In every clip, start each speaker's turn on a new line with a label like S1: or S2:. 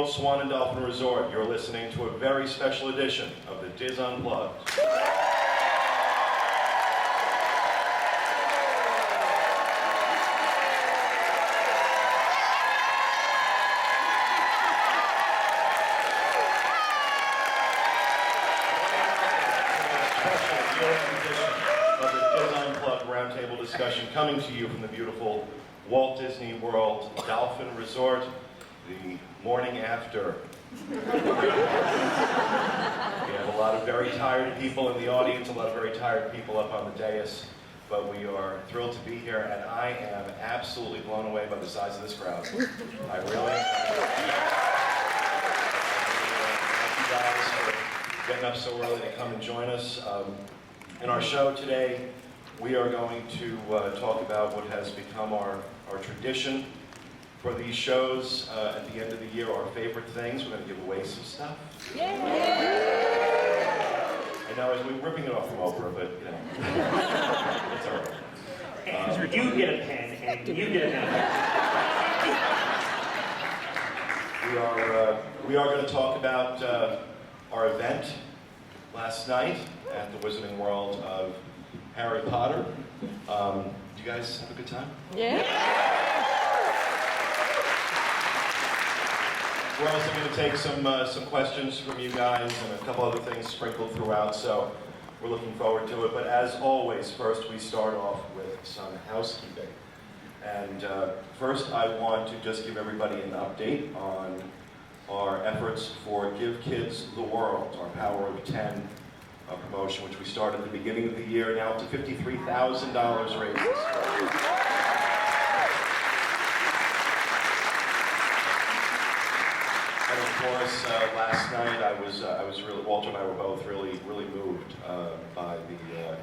S1: World Swan and Dolphin Resort. You're listening to a very special edition of the Diz Unplugged. Of the Diz Unplugged roundtable discussion coming to you from the beautiful Walt Disney World Dolphin Resort, the morning after. We have a lot of very tired people in the audience, a lot of very tired people up on the dais, but we are thrilled to be here, and I am absolutely blown away by the size of this crowd. I really am. Thank you guys for getting up so early to come and join us. In our show today, we are going to talk about what has become our tradition for these shows at the end of the year, our favorite things. We're going to give away some stuff. Yay! I know we're ripping it off from Oprah, but you know, it's all right.
S2: And you get a pen, and you get a pen.
S1: We are going to talk about our event last night at the Wizarding World of Harry Potter. Do you guys have a good time?
S3: Yeah.
S1: We're also going to take some questions from you guys and a couple other things sprinkled throughout, so we're looking forward to it. But as always, first we start off with some housekeeping. And first I want to just give everybody an update on our efforts for Give Kids the World, our Power of 10 promotion, which we started at the beginning of the year, now up to $53,000 raised. And of course, last night I was really, Walter and I were both really moved by the,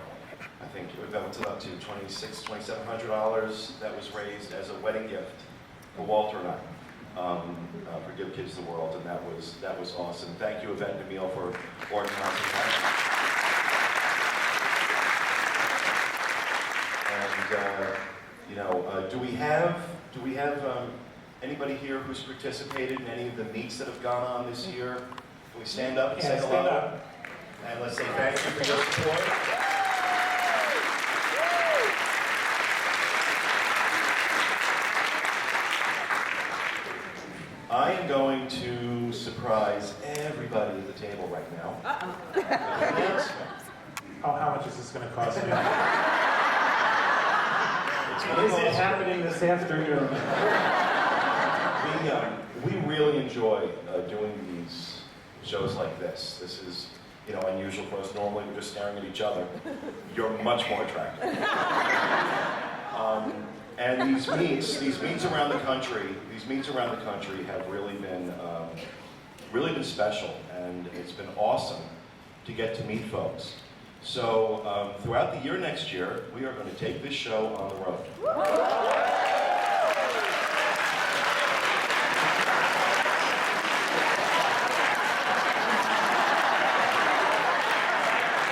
S1: I think it went up to $2,700 that was raised as a wedding gift for Walter and I. For Give Kids the World, and that was awesome. Thank you, Yvette and Emil, for organizing that. And you know, do we have anybody here who's participated in any of the meets that have gone on this year? Can we stand up and say hello? And let's say thank you for your support. I am going to surprise everybody at the table right now. With an announcement.
S2: How much is this going to cost me?
S1: It's
S2: Is it happening this afternoon?
S1: We really enjoy doing these shows like this. This is, you know, unusual for us. Normally we're just staring at each other. You're much more attractive. And these meets around the country have really been special, and it's been awesome to get to meet folks. So throughout the year next year, we are going to take this show on the road.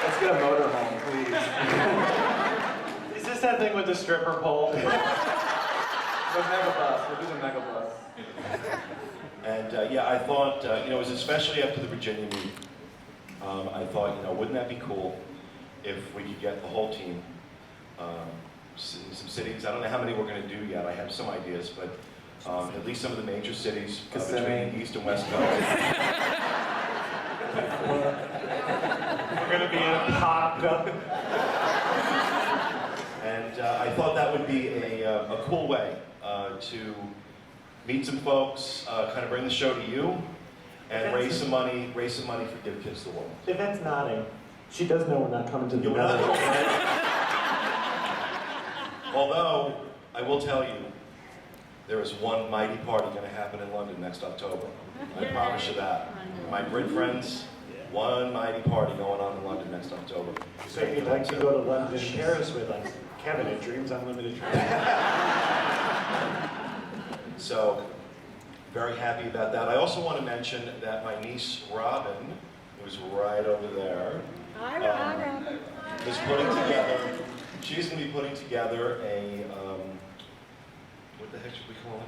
S2: Let's get a motorhome, please. Is this that thing with the stripper pole? The megabus. We'll do the megabus.
S1: And yeah, I thought, you know, it was especially after the Virginia meet, I thought, you know, wouldn't that be cool if we could get the whole team in some cities. I don't know how many we're going to do yet. I have some ideas, but at least some of the major cities between East and West Coast.
S2: We're going to be popped up.
S1: And I thought that would be a cool way to meet some folks, kind of bring the show to you, and raise some money for Give Kids the World.
S2: Yvette's nodding. She does know we're not coming to the Netherlands.
S1: Although, I will tell you, there is one mighty party going to happen in London next October. I promise you that. My Brit friends, one mighty party going on in London next October.
S2: So you'd like to go to London and share us with us? Kevin at Dreams Unlimited Dreams.
S1: So, very happy about that. I also want to mention that my niece Robin, who's right over there, is putting together. She's going to be putting together a what the heck should we call it?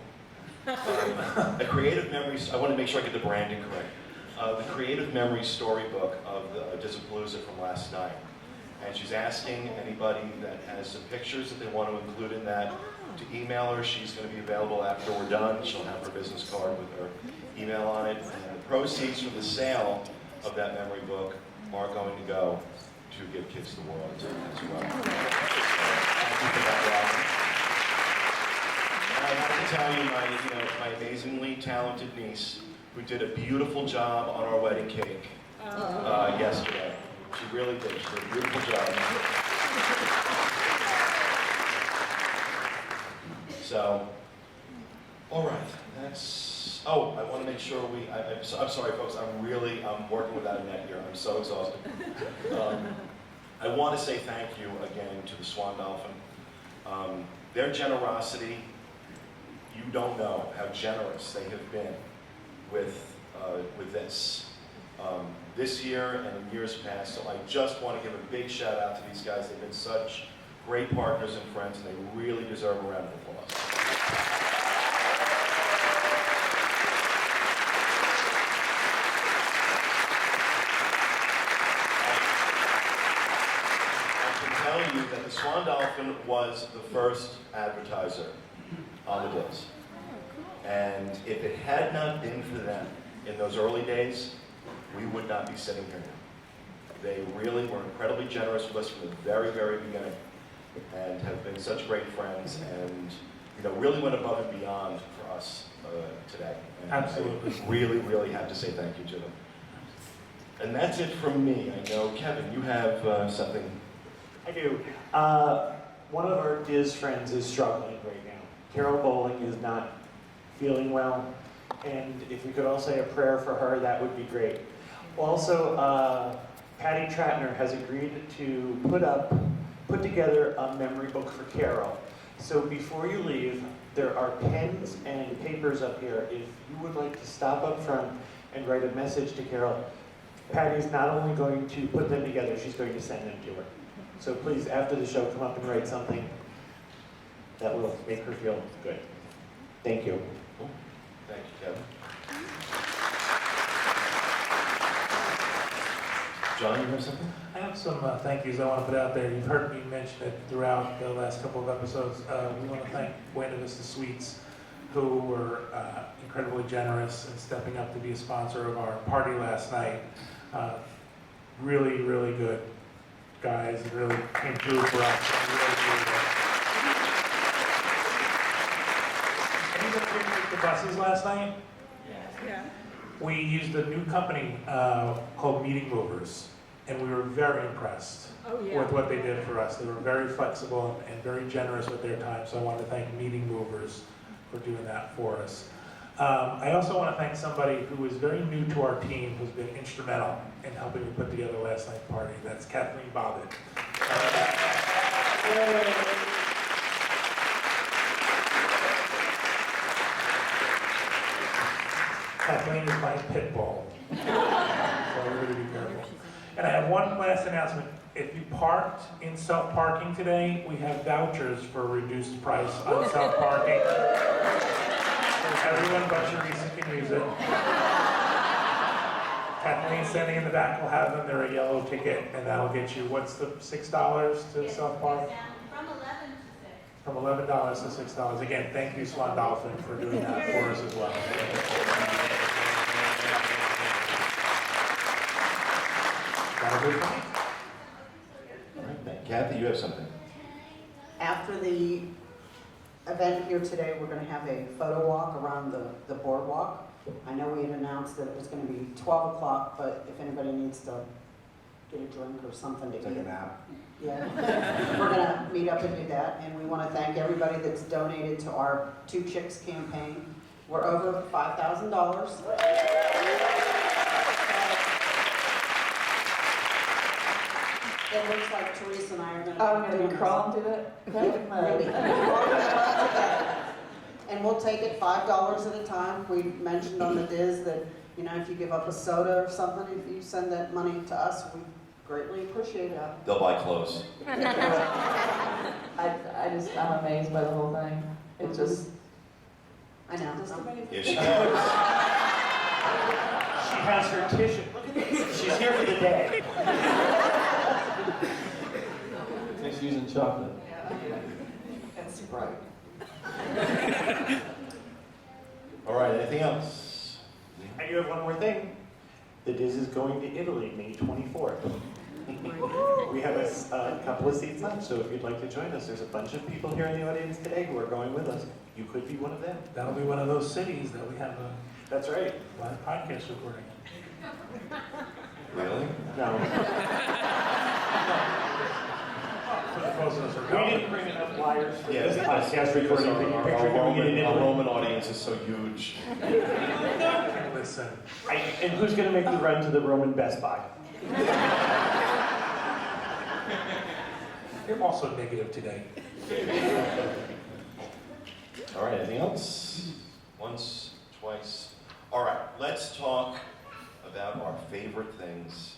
S1: A creative memories, I want to make sure I get the branding correct. The creative memory storybook of the Disapalooza from last night. And she's asking anybody that has some pictures that they want to include in that to email her. She's going to be available after we're done. She'll have her business card with her email on it. And the proceeds from the sale of that memory book are going to go to Give Kids the World as well. Thank you for that, Robin. And I have to tell you, my amazingly talented niece, who did a beautiful job on our wedding cake yesterday. She really did. She did a beautiful job. So, all right, that's. Oh, I want to make sure I'm sorry, folks. I'm working without a net here. I'm so exhausted. I want to say thank you again to the Swan Dolphin. Their generosity. You don't know how generous they have been with this year and in years past. So I just want to give a big shout out to these guys. They've been such great partners and friends, and they really deserve a round of applause. I can tell you that the Swan Dolphin was the first advertiser on the disc. And if it had not been for them in those early days, we would not be sitting here now. They really were incredibly generous with us from the very, very beginning and have been such great friends and really went above and beyond for us today. And
S2: Absolutely.
S1: I really, really have to say thank you to them. And that's it from me. I know, Kevin, you have something.
S2: I do. One of our Diz friends is struggling right now. Carol Bowling is not feeling well, and if we could all say a prayer for her, that would be great. Also, Patty Tratner has agreed to put together a memory book for Carol. So before you leave, there are pens and papers up here. If you would like to stop up front and write a message to Carol, Patty's not only going to put them together, she's going to send them to her. So please, after the show, come up and write something that will make her feel good. Thank you.
S1: Cool. Thank you, Kevin. John, you have something?
S3: I have some thank yous I want to put out there. You've heard me mention it throughout the last couple of episodes. We want to thank Buena Vista Suites, who were incredibly generous in stepping up to be a sponsor of our party last night. Really, really good guys, and really came through for us. Anybody picked the buses last night?
S4: Yeah.
S3: We used a new company called Meeting Movers, and we were very impressed with what they did for us. They were very flexible and very generous with their time, so I want to thank Meeting Movers for doing that for us. I also want to thank somebody who is very new to our team, who's been instrumental in helping me put together last night's party. That's Kathleen Bobbitt. Kathleen is my pit bull, so everybody be careful. And I have one last announcement. If you parked in self-parking today, we have vouchers for a reduced price on self-parking. Everyone but Teresa can use it. Kathleen standing in the back will have them. They're a yellow ticket, and that'll get you, what's the $6 to self-park? From $11 to $6. Again, thank you, Swan Dolphin, for doing that for us as well.
S1: All right, Kathy, you have something.
S4: After the event here today, we're going to have a photo walk around the boardwalk. I know we had announced that it was going to be 12 o'clock, but if anybody needs to get a drink or something to eat.
S2: Take a nap.
S4: Yeah, we're going to meet up and do that. And we want to thank everybody that's donated to our Two Chicks campaign. We're over $5,000. It looks like Teresa and I are going to
S5: Oh, we're going to crawl into it?
S4: Really. And we'll take it $5 at a time. We mentioned on the Diz that, if you give up a soda or something, if you send that money to us, we greatly appreciate it.
S1: They'll buy clothes.
S5: I'm amazed by the whole thing. It just,
S4: I know.
S1: Here she goes.
S2: She has her tissue. Look at this. She's here for the day.
S5: She's using chocolate.
S4: That's right.
S1: All right, anything else?
S2: I do have one more thing. The Diz is going to Italy May 24th. We have a couple of seats left, so if you'd like to join us, there's a bunch of people here in the audience today who are going with us. You could be one of them.
S3: That'll be one of those cities that we have a
S2: That's right.
S3: live podcast recording.
S1: Really?
S2: No.
S3: For the folks that are
S2: We
S3: going.
S2: didn't bring enough flyers for
S1: Yeah,
S2: this podcast recording. Can you picture doing it in
S1: Our
S2: Italy?
S1: Roman audience is so huge.
S3: Listen,
S2: And who's going to make the run to the Roman Best Buy?
S3: you're also negative today.
S1: All right, anything else? Once, twice. All right, let's talk about our favorite things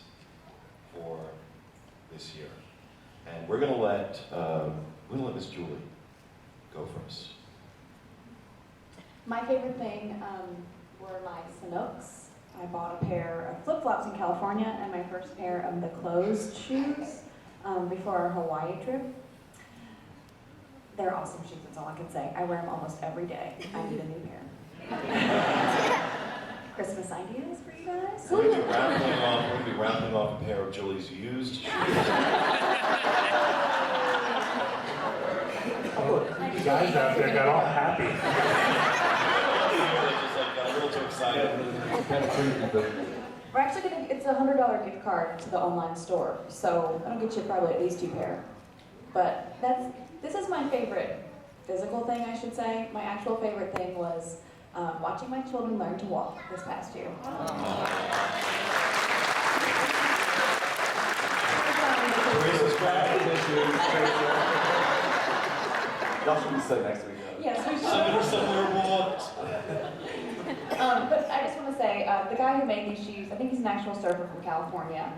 S1: for this year. And we're gonna let Miss Julie go first.
S6: My favorite thing were my Sanooks. I bought a pair of flip-flops in California and my first pair of the Klose shoes before our Hawaii trip. They're awesome shoes, that's all I can say. I wear them almost every day. I need a new pair. Christmas ideas for you guys?
S1: We're gonna be raffling off a pair of Julie's used shoes.
S3: Oh, the guys out there got all happy.
S1: They just got a little too excited.
S5: Kind of creepy, but
S6: We're actually gonna, it's a $100 gift card to the online store, so that'll get you probably at least 2 pair. But this is my favorite physical thing, I should say. My actual favorite thing was watching my children learn to walk this past year.
S1: Teresa's back.
S5: y'all should be sitting next to each other.
S6: Yes, we should.
S1: Somewhere walked.
S6: But I just want to say, the guy who made these shoes, I think he's an actual surfer from California.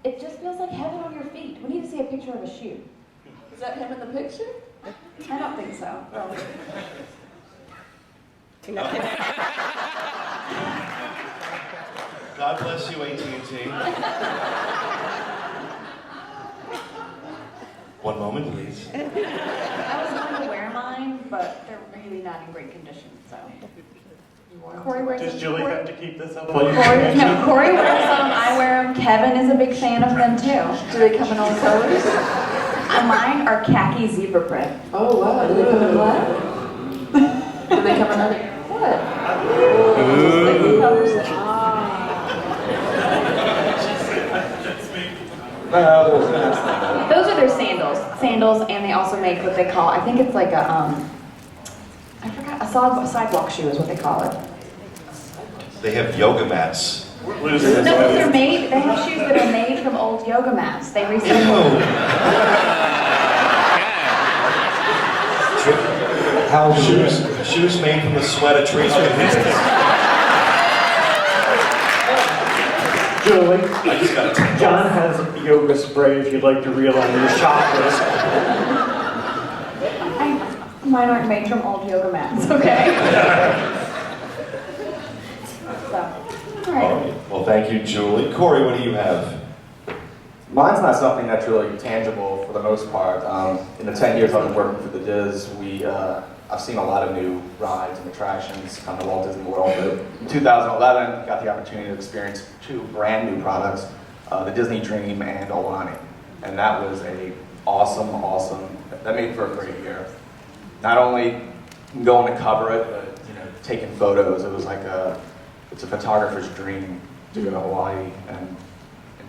S6: It just feels like heaven on your feet. We need to see a picture of a shoe. Is that him in the picture? I don't think so. Well,
S1: God bless you, AT&T. One moment, please.
S6: I was going to wear mine, but they're really not in great condition, so. Corey wears
S2: Does
S6: them.
S2: Julie
S6: Corey-
S2: have to keep this up?
S6: Corey wears them, I wear them. Kevin is a big fan of them too. Do they come in all colors? Mine are khaki zebra print.
S5: Oh, wow.
S6: Do they come in what? Do they come in other? What? Like the colors? Those are their sandals. Sandals, and they also make what they call, I think it's like a, I forgot, a sidewalk shoe is what they call it.
S1: They have yoga mats.
S6: No, they're made, they have shoes that are made from old yoga mats. They recycle. Shoes
S1: made from the sweat of trees.
S2: Julie,
S1: I just got to
S2: John has yoga spray if you'd like to realign your shop list.
S6: Mine aren't made from old yoga mats, okay? So, all right.
S1: Well, thank you, Julie. Corey, what do you have?
S5: Mine's not something that's really tangible for the most part. In the 10 years I've been working for the Diz, I've seen a lot of new rides and attractions come to Walt Disney World. But in 2011, got the opportunity to experience 2 brand new products, the Disney Dream and Aulani. And that was awesome, that made for a great year. Not only going to cover it, but taking photos. It was like it's a photographer's dream to go to Hawaii and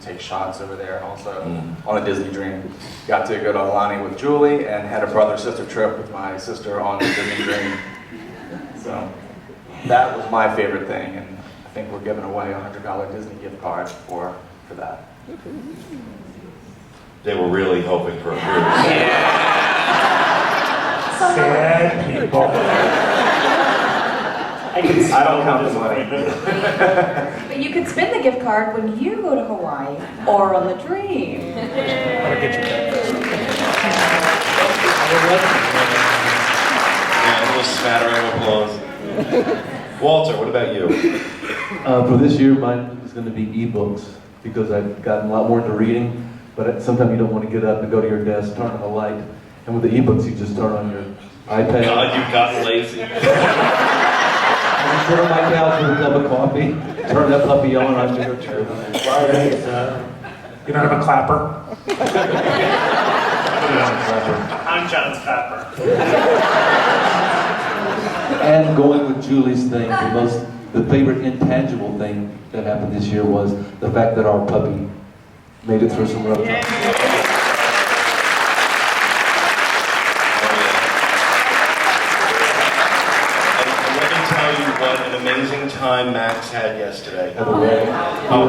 S5: take shots over there. Also on a Disney Dream, got to go to Aulani with Julie and had a brother-sister trip with my sister on the Disney Dream. So that was my favorite thing, and I think we're giving away a $100 Disney gift card for that.
S1: They were really hoping for a cruise.
S3: Sad people.
S5: I don't count the money.
S6: But you could spend the gift card when you go to Hawaii or on the Dream.
S3: I'll get you that.
S1: Yeah, a little smattering of applause. Walter, what about you?
S7: For this year, mine is going to be ebooks because I've gotten a lot more into reading, but sometimes you don't want to get up and go to your desk, turn on the light, and with the ebooks, you just turn on your iPad.
S8: God, you've gotten lazy.
S7: I just sit on my couch with a cup of coffee, turn that puppy on, and I'm going to go chair.
S3: You don't have a clapper?
S2: I'm John's clapper.
S7: And going with Julie's thing, the favorite intangible thing that happened this year was the fact that our puppy made it through some rough times.
S1: What an amazing time Max had yesterday.
S7: We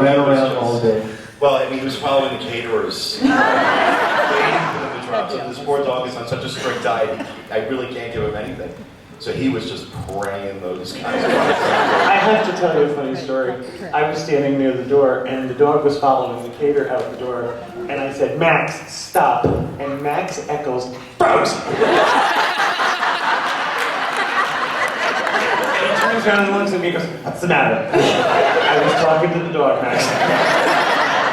S7: ran around all day.
S1: Well, I mean, he was following the caterers. Waiting for them to drop. So this poor dog is on such a strict diet, I really can't give him anything. So he was just praying those kinds of things.
S2: I have to tell you a funny story. I was standing near the door, and the dog was following the cater out the door, and I said, "Max, stop!" And Max Echols froze. And he turns around and looks at me and goes, "What's the matter?" I was talking to the dog, Max.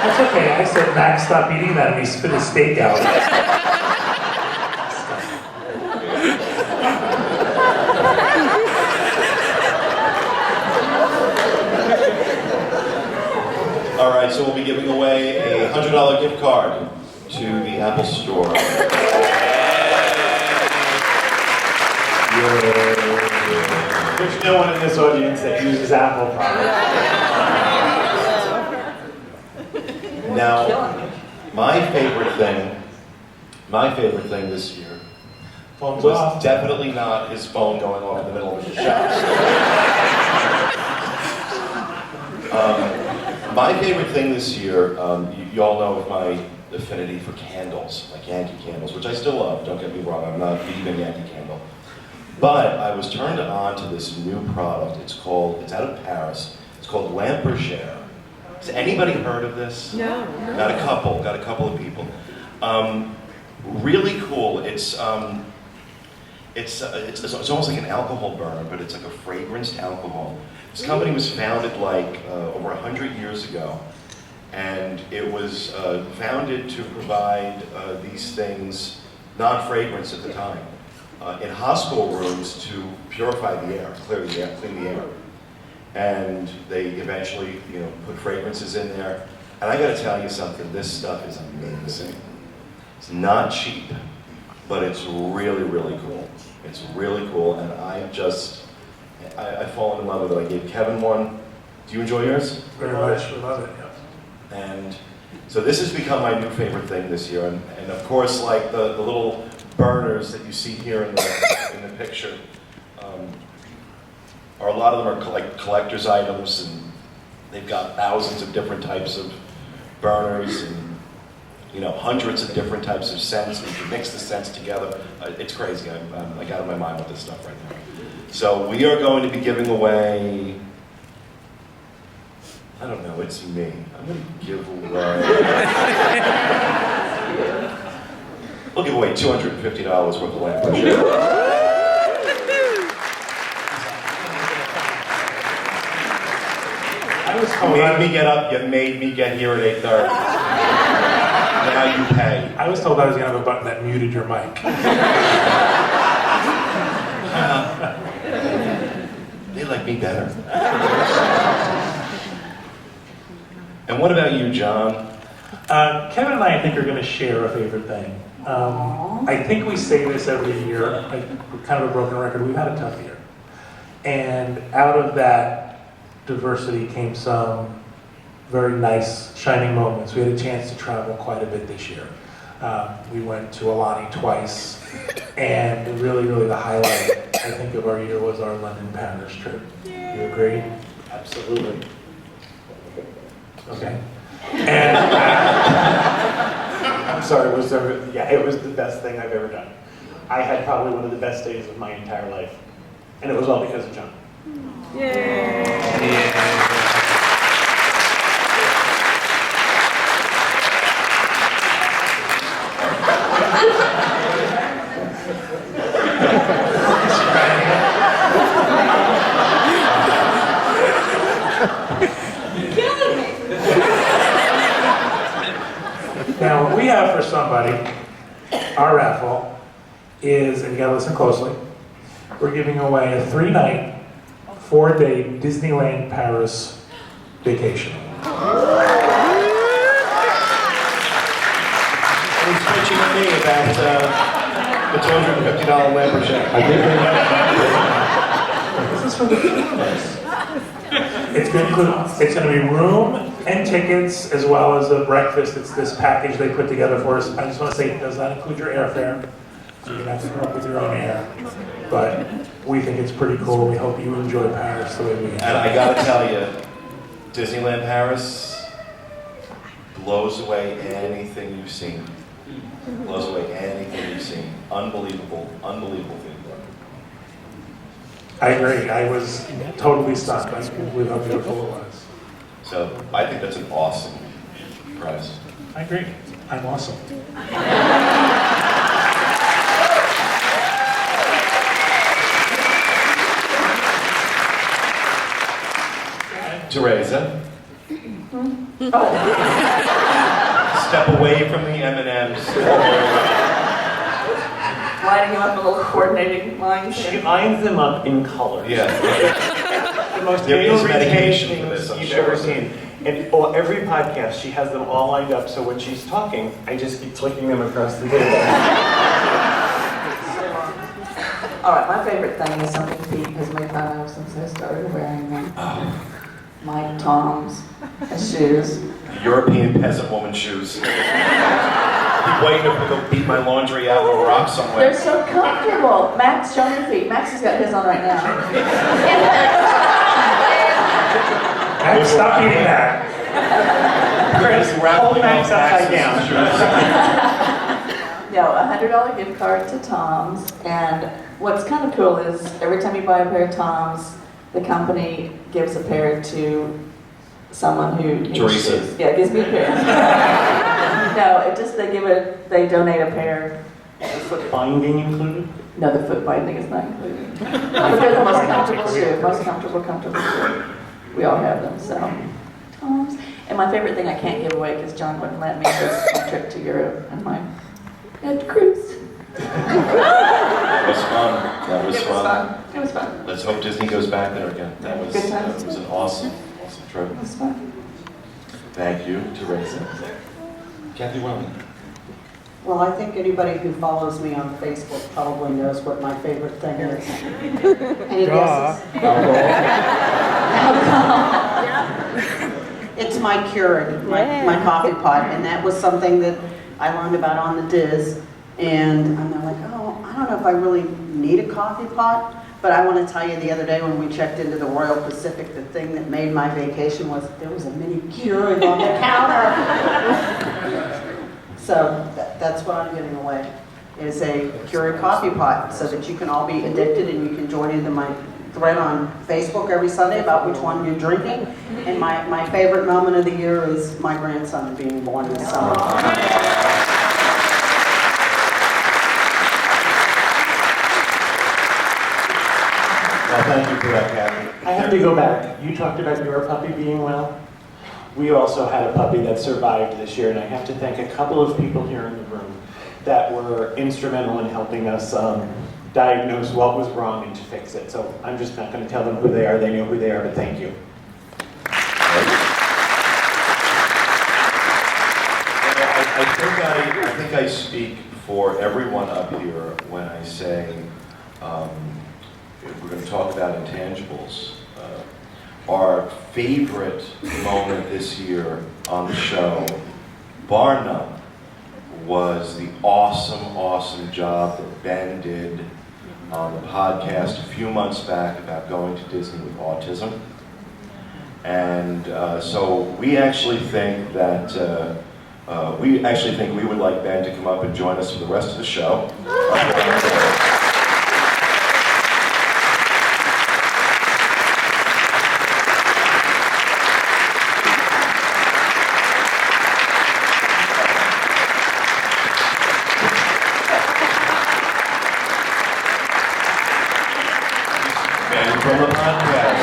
S3: That's okay. I said, Max, stop eating that, and he spit his steak out.
S1: All right, so we'll be giving away a $100 gift card to the Apple Store.
S2: There's no one in this audience that uses Apple products.
S1: Now, my favorite thing this year
S3: Phone's
S1: was
S3: off.
S1: definitely not his phone going off in the middle of his show. My favorite thing this year, you all know of my affinity for candles, like Yankee candles, which I still love, don't get me wrong, I'm not even Yankee Candle. But I was turned on to this new product, it's out of Paris, it's called Lampergere. Has anybody heard of this?
S9: No.
S1: Got a couple of people. Really cool. It's almost like an alcohol burner, but it's like a fragranced alcohol. This company was founded like over 100 years ago, and it was founded to provide these things, non-fragrance at the time, in hospital rooms to purify the air, clean the air. And they eventually, put fragrances in there. And I gotta tell you something, this stuff is amazing. It's not cheap, but it's really, really cool. It's really cool, and I've fallen in love with it. I gave Kevin one. Do you enjoy yours?
S3: Very much. We love it. Yeah.
S1: And so this has become my new favorite thing this year. And of course, like the little burners that you see here in the picture, a lot of them are like collector's items, and they've got thousands of different types of burners and hundreds of different types of scents, and you can mix the scents together. It's crazy. I'm like out of my mind with this stuff right now. So we are going to be giving away, I don't know, it's me. I'm going to give away, we'll give away $250 worth of Lampergere. You made me get up, you made me get here at 8:30. Now you pay.
S3: I was told I was going to have a button that muted your mic.
S1: They like me better. And what about you, John?
S3: Kevin and I think, are going to share a favorite thing. I think we say this every year. We're kind of a broken record. We've had a tough year. And out of that diversity came some very nice, shining moments. We had a chance to travel quite a bit this year. We went to Alani twice, and really, really the highlight, I think, of our year was our London-Paris trip. You agree?
S2: Absolutely.
S3: Okay. And
S2: I'm sorry, it was the best thing I've ever done. I had probably one of the best days of my entire life, and it was all because of John.
S3: Now, what we have for somebody, our raffle, is, and you gotta listen closely, we're giving away a 3-night, 4-day Disneyland Paris vacation.
S1: And he's pitching at me about the $250 membership.
S7: I think
S3: This is for the families. It's going to be room and tickets as well as a breakfast. It's this package they put together for us. I just want to say it does not include your airfare, so you're going to have to come up with your own air. But we think it's pretty cool. We hope you enjoy Paris the way we
S1: And I gotta tell you, Disneyland Paris blows away anything you've seen. Blows away anything you've seen. Unbelievable, unbelievable thing.
S3: I agree. I was totally stunned with how beautiful it was.
S1: So I think that's an awesome prize.
S3: I agree. I'm awesome.
S1: Teresa. Step away from the M&Ms.
S8: Lining them up in little coordinating lines.
S2: She lines them up in colors.
S1: Yeah.
S2: The most
S1: There is
S2: irritating
S1: medication for
S2: things
S1: this, I'm
S2: you've
S1: sure.
S2: ever seen. And well, every podcast, she has them all lined up, so when she's talking, I just keep flicking them across the table.
S8: All right, my favorite thing is something Pete has made fun of since I started wearing them. My Tom's shoes.
S1: European peasant woman shoes. Keep waiting to go beat my laundry out of a rock
S8: They're
S1: somewhere.
S8: so comfortable. Max, show me your feet. Max has got his on right now.
S3: Max, stop eating that.
S2: Chris, hold Max upside down.
S8: No, a $100 gift card to Tom's. And what's kind of cool is every time you buy a pair of Tom's, the company gives a pair to someone who needs
S1: Teresa.
S8: shoes. Yeah, gives me a pair. No, it just they donate a pair.
S2: Foot binding included?
S8: No, the foot binding is not included. But they're the most comfortable shoe, most comfortable shoe. We all have them, so. Tom's. And my favorite thing I can't give away because John wouldn't let me is my trip to Europe and my cruise.
S1: That was fun. That was
S8: It was
S1: fun.
S8: fun. It was fun.
S1: Let's hope Disney goes back there again. That was
S8: Good times.
S1: an awesome trip.
S8: It was fun.
S1: Thank you, Teresa. Kathy Werling.
S4: Well, I think anybody who follows me on Facebook probably knows what my favorite thing is. Any guesses? It's my Keurig, my coffee pot, and that was something that I learned about on the Diz. And I'm like, oh, I don't know if I really need a coffee pot, but I want to tell you the other day when we checked into the Royal Pacific, the thing that made my vacation was there was a mini Keurig on the counter. So that's what I'm giving away, is a Keurig coffee pot so that you can all be addicted and you can join into my thread on Facebook every Sunday about which one you're drinking. And my favorite moment of the year is my grandson being born this summer.
S1: Well, thank you for that, Kathy.
S2: I have to go back. You talked about your puppy being well. We also had a puppy that survived this year, and I have to thank a couple of people here in the room that were instrumental in helping us diagnose what was wrong and to fix it. So I'm just not going to tell them who they are. They know who they are, but thank you.
S1: I think I speak for everyone up here when I say if we're going to talk about intangibles. Our favorite moment this year on the show, bar none, was the awesome job that Ben did on the podcast a few months back about going to Disney with autism. And so we actually think that we would like Ben to come up and join us for the rest of the show. Ben from the podcast.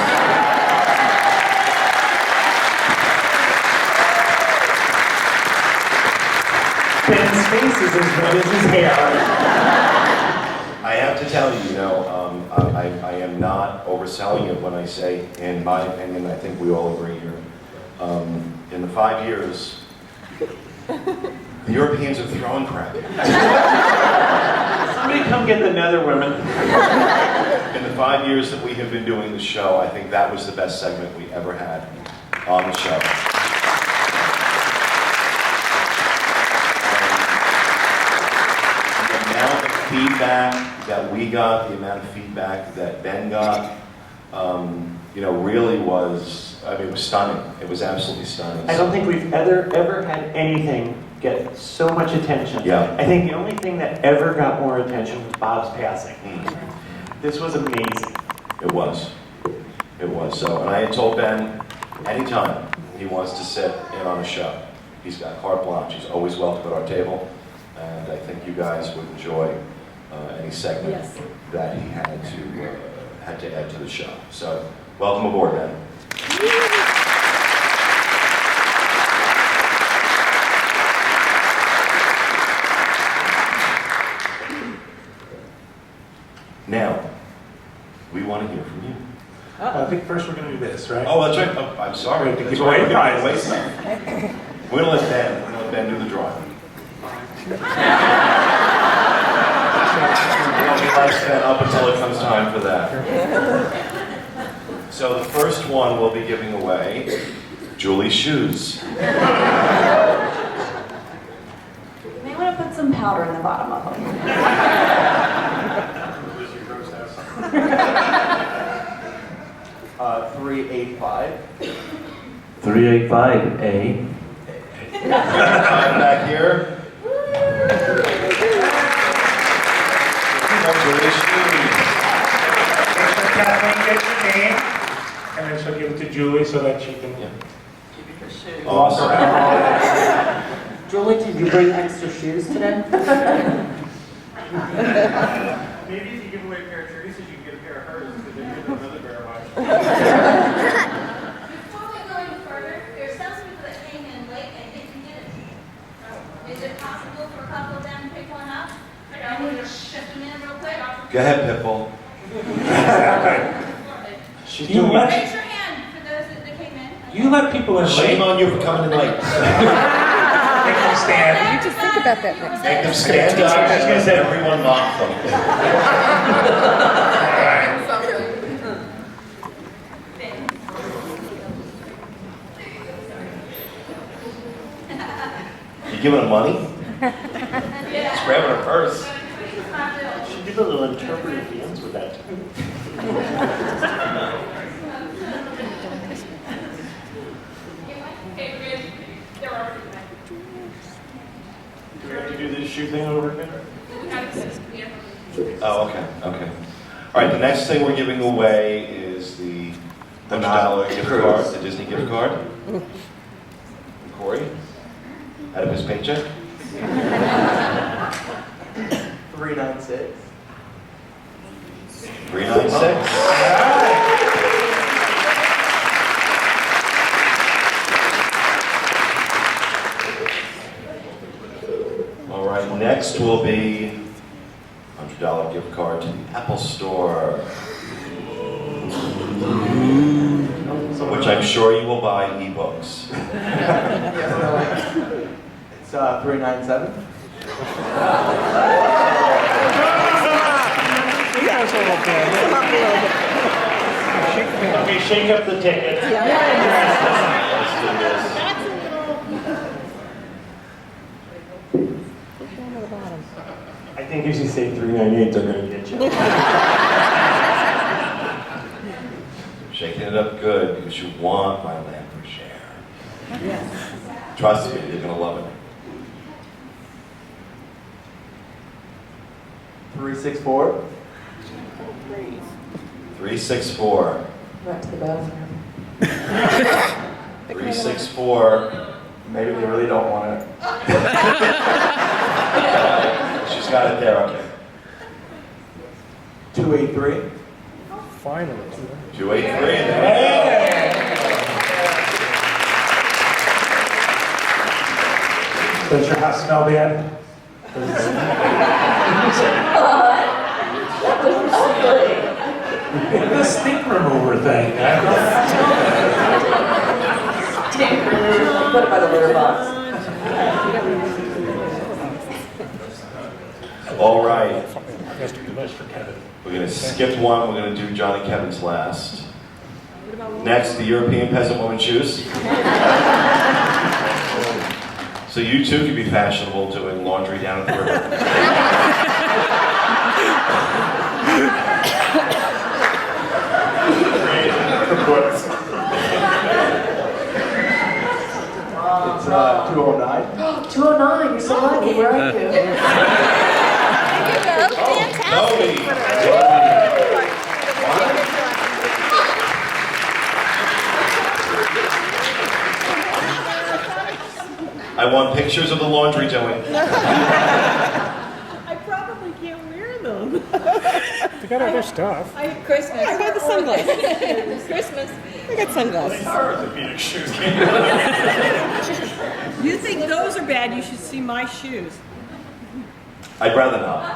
S2: Ben's face is as red as his hair.
S1: I have to tell you, I am not overselling it when I say, in my opinion, I think we all agree here, in the 5 years, the Europeans have thrown crap.
S2: Somebody come get the nether women.
S1: In the 5 years that we have been doing the show, I think that was the best segment we ever had on the show. The amount of feedback that we got, the amount of feedback that Ben got, really was, it was stunning. It was absolutely stunning.
S2: I don't think we've ever had anything get so much attention.
S1: Yeah.
S2: I think the only thing that ever got more attention was Bob's passing. This was amazing.
S1: It was. It was. So, and I had told Ben, anytime he wants to sit in on a show, he's got carte blanche. He's always welcome at our table. And I think you guys would enjoy any segment that he had to add to the show. So, welcome aboard, Ben. Now, we want to hear from you.
S3: I think first we're going to do this, right?
S1: Oh, that's right. Oh, I'm sorry.
S3: Wait, to
S1: That's
S3: give
S1: right.
S3: away
S1: We're giving away
S3: prizes.
S1: stuff. We're going to let Ben do the drawing. He likes Ben up until it comes time for that. So the first one we'll be giving away, Julie's shoes.
S6: You may want to put some powder in the bottom of them.
S5: 385.
S7: 385A.
S1: Back here. Julie's shoes.
S3: Kathleen gets your name, and then she'll give it to Julie so that she can walk
S1: Awesome.
S3: around.
S4: Julie, did you bring extra shoes today?
S3: Maybe if you give away a pair of Teresa's, you can get a pair of hers, because then you get another pair of mine.
S9: Before we go any further, there's some people that came in late and didn't get it. Is it possible for a couple of them to pick one up? And we just shift them in real quick?
S1: Go ahead, Pitbull.
S2: She's
S3: You
S2: doing
S3: let-
S9: Raise your hand for those that came in.
S3: You let people in late.
S1: Shame on you for coming in late.
S3: Make them stand.
S9: You just think about that next
S1: Make them stand up. I was going to say everyone mock them. You giving her money? She's grabbing her purse.
S2: She did a little interpretive dance with that. Do we have to do this shoe thing over again?
S1: Oh, okay, okay. All right, the next thing we're giving away is the $100 gift card, the Disney gift card. Corey, out of his paycheck.
S5: 396.
S1: 396. All right, next will be $100 gift card to the Apple Store, which I'm sure you will buy ebooks.
S5: It's 397.
S2: Okay, shake up the ticket.
S1: Let's do this.
S2: I think if you say 398, they're going to get you.
S1: Shaking it up good because you want my Lamper share. Trust me, you're going to love it.
S5: 364.
S1: 364.
S6: Right to the bathroom.
S1: 364.
S5: Maybe they really don't want it.
S1: She's got it there, okay.
S5: 283.
S1: 283. There
S3: Does your house smell bad?
S8: That was ugly.
S3: The stink remover thing.
S8: Stink remover. Put it by the litter box.
S1: All right. We're going to skip one. We're going to do John and Kevin's last. Next, the European peasant woman shoes. So you too can be fashionable doing laundry down at the river.
S5: It's 209.
S8: 209, you're so lucky. Where are you?
S1: Toby. I want pictures of the laundry doing.
S10: I probably can't wear them.
S11: They got other stuff.
S10: Christmas. I got the sunglasses. Christmas. I got sunglasses.
S1: Orthopedic shoes.
S10: You think those are bad? You should see my shoes.
S1: I'd rather not.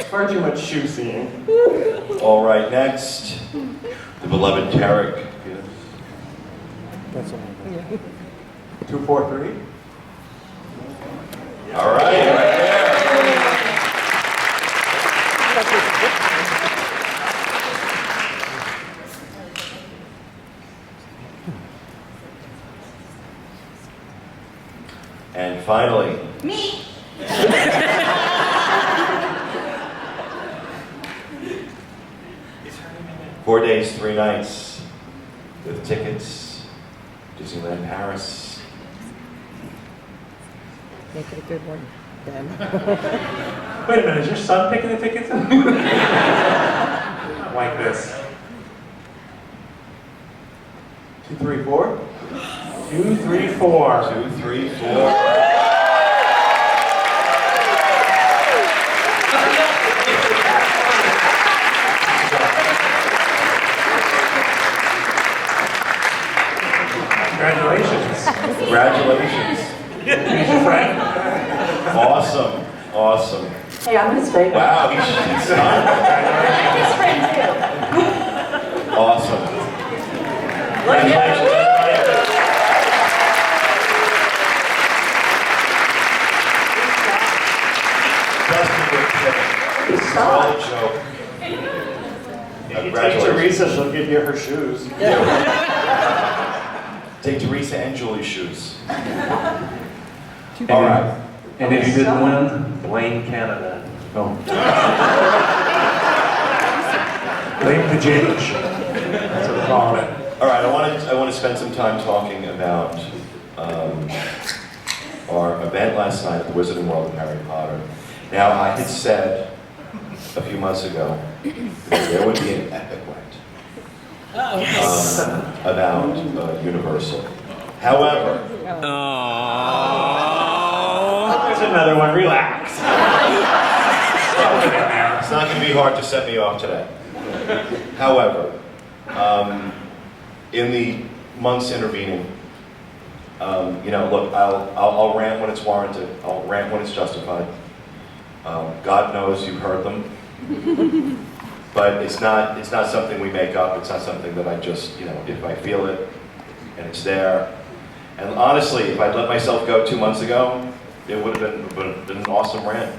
S2: Far too much shoe seeing.
S1: All right, next, the beloved Tarek.
S11: That's all.
S2: 243.
S1: All right, right there. And finally,
S9: Me.
S1: 4 days, 3 nights, with tickets, Disneyland Paris.
S10: Make it a good one, Ben.
S3: Wait a minute, is your son picking the tickets? Like this.
S2: 234.
S3: 234.
S1: 2, 3, 4.
S3: Congratulations.
S1: Congratulations.
S3: He's your friend.
S1: Awesome, awesome.
S8: Hey, I'm his favorite.
S1: Wow, he's done.
S8: I'm his friend too.
S1: Awesome.
S8: Look at him.
S1: It's all a joke.
S2: If you take
S1: Congratulations.
S2: Teresa, she'll give you her shoes.
S1: Take Teresa and Julie's shoes. All right.
S7: And if you didn't win, blame Canada. Oh.
S3: Blame the Jage. That's what we're calling it.
S1: All right, I want to spend some time talking about our event last night at the Wizarding World of Harry Potter. Now, I had said a few months ago that there would be an epic rant about Universal. However,
S2: There's another one. Relax.
S1: it's not going to be hard to set me off today. However, in the months intervening, look, I'll rant when it's warranted. I'll rant when it's justified. God knows you've heard them, but it's not something we make up. It's not something that I just, if I feel it and it's there. And honestly, if I'd let myself go 2 months ago, it would have been an awesome rant.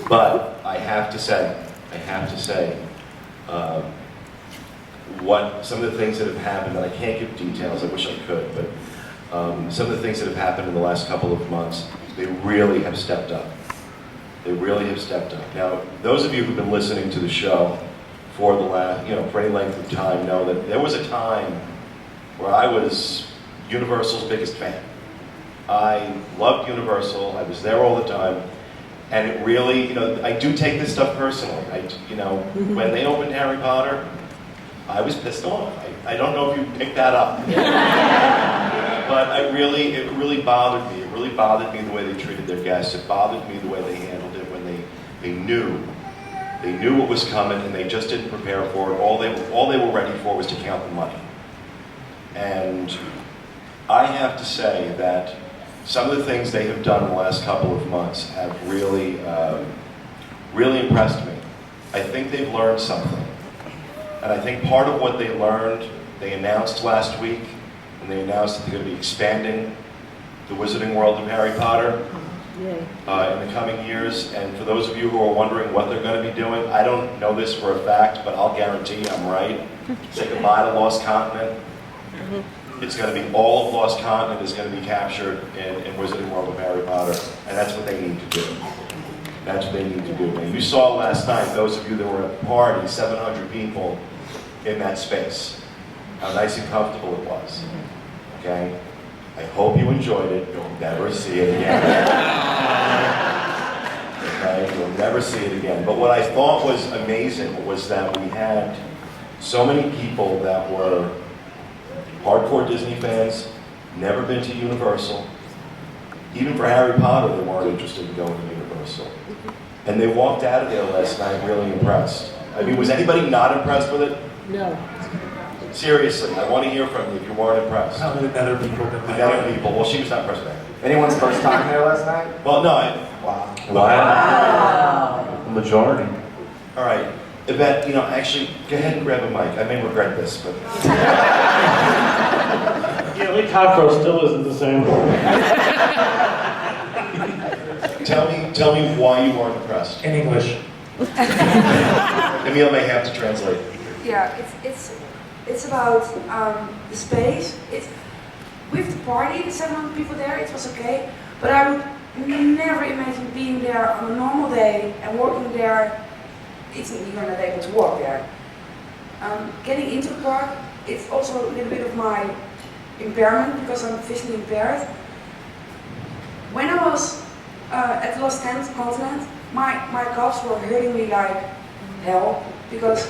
S1: But I have to say, what some of the things that have happened, and I can't give details, I wish I could, but some of the things that have happened in the last couple of months, they really have stepped up. They really have stepped up. Now, those of you who've been listening to the show for the last, for any length of time know that there was a time where I was Universal's biggest fan. I loved Universal. I was there all the time. And it really, I do take this stuff personally. When they opened Harry Potter, I was pissed off. I don't know if you picked that up. But it really bothered me. It really bothered me the way they treated their guests. It bothered me the way they handled it when they knew what was coming and they just didn't prepare for it. All they were ready for was to count the money. And I have to say that some of the things they have done in the last couple of months have really, really impressed me. I think they've learned something. And I think part of what they learned, they announced last week, and they announced that they're going to be expanding the Wizarding World of Harry Potter in the coming years. And for those of you who are wondering what they're going to be doing, I don't know this for a fact, but I'll guarantee I'm right. Say goodbye to Lost Continent. It's going to be all of Lost Continent is going to be captured in Wizarding World of Harry Potter, and that's what they need to do. That's what they need to do. And you saw last night, those of you that were at the party, 700 people in that space. How nice and comfortable it was. Okay? I hope you enjoyed it. You'll never see it again. Okay? You'll never see it again. But what I thought was amazing was that we had so many people that were hardcore Disney fans, never been to Universal. Even for Harry Potter, they weren't interested in going to Universal. And they walked out of there last night really impressed. I mean, was anybody not impressed with it?
S10: No.
S1: Seriously, I want to hear from you if you weren't impressed.
S3: How many other people than
S1: The other people, well, she was not impressed with that.
S5: Anyone's first time there last night?
S1: Well, no,
S5: Wow.
S7: Wow. The majority.
S1: all right. Yvette, you know, actually, go ahead and grab a mic. I may regret this, but...
S2: Yeah, Lee Cockroach still isn't the same.
S1: Tell me why you weren't impressed.
S3: in English.
S1: Emil may have to translate.
S12: Yeah, it's about the space. It's with the party, the 700 people there. It was okay, but I would never imagine being there on a normal day and working there. You're not able to walk there. Getting into the park, it's also a little bit of my impairment because I'm visually impaired. When I was at the Lost Continent, my calves were hurting me like hell because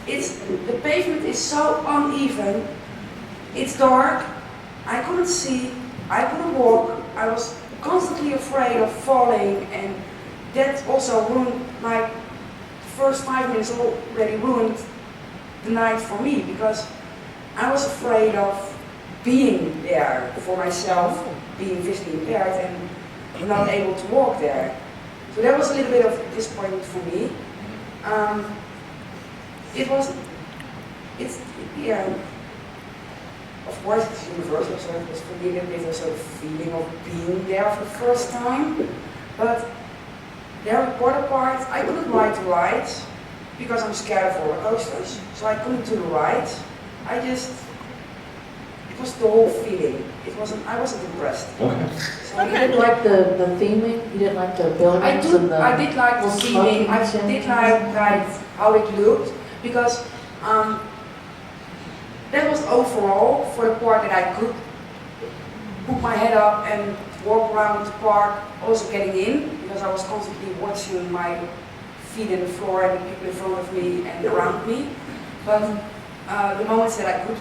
S12: the pavement is so uneven. It's dark. I couldn't see. I couldn't walk. I was constantly afraid of falling, and that also ruined my first 5 minutes. Already ruined the night for me because I was afraid of being there for myself, being visually impaired and not able to walk there. So that was a little bit of disappointment for me. Of course it's universal, so it was for me a little bit of a sort of feeling of being there for the first time. But there were water parts, I couldn't ride the rides because I'm scared of roller coasters, so I couldn't do the rides. It was the whole feeling. I wasn't impressed.
S1: Okay.
S12: So
S8: You didn't like the theming? You didn't like the buildings and the...
S12: I did like the theming. I did like how it looked because that was overall for the part that I could put my head up and walk around the park, also getting in because I was constantly watching my feet in the floor and the people in front of me and around me. But the moments that I could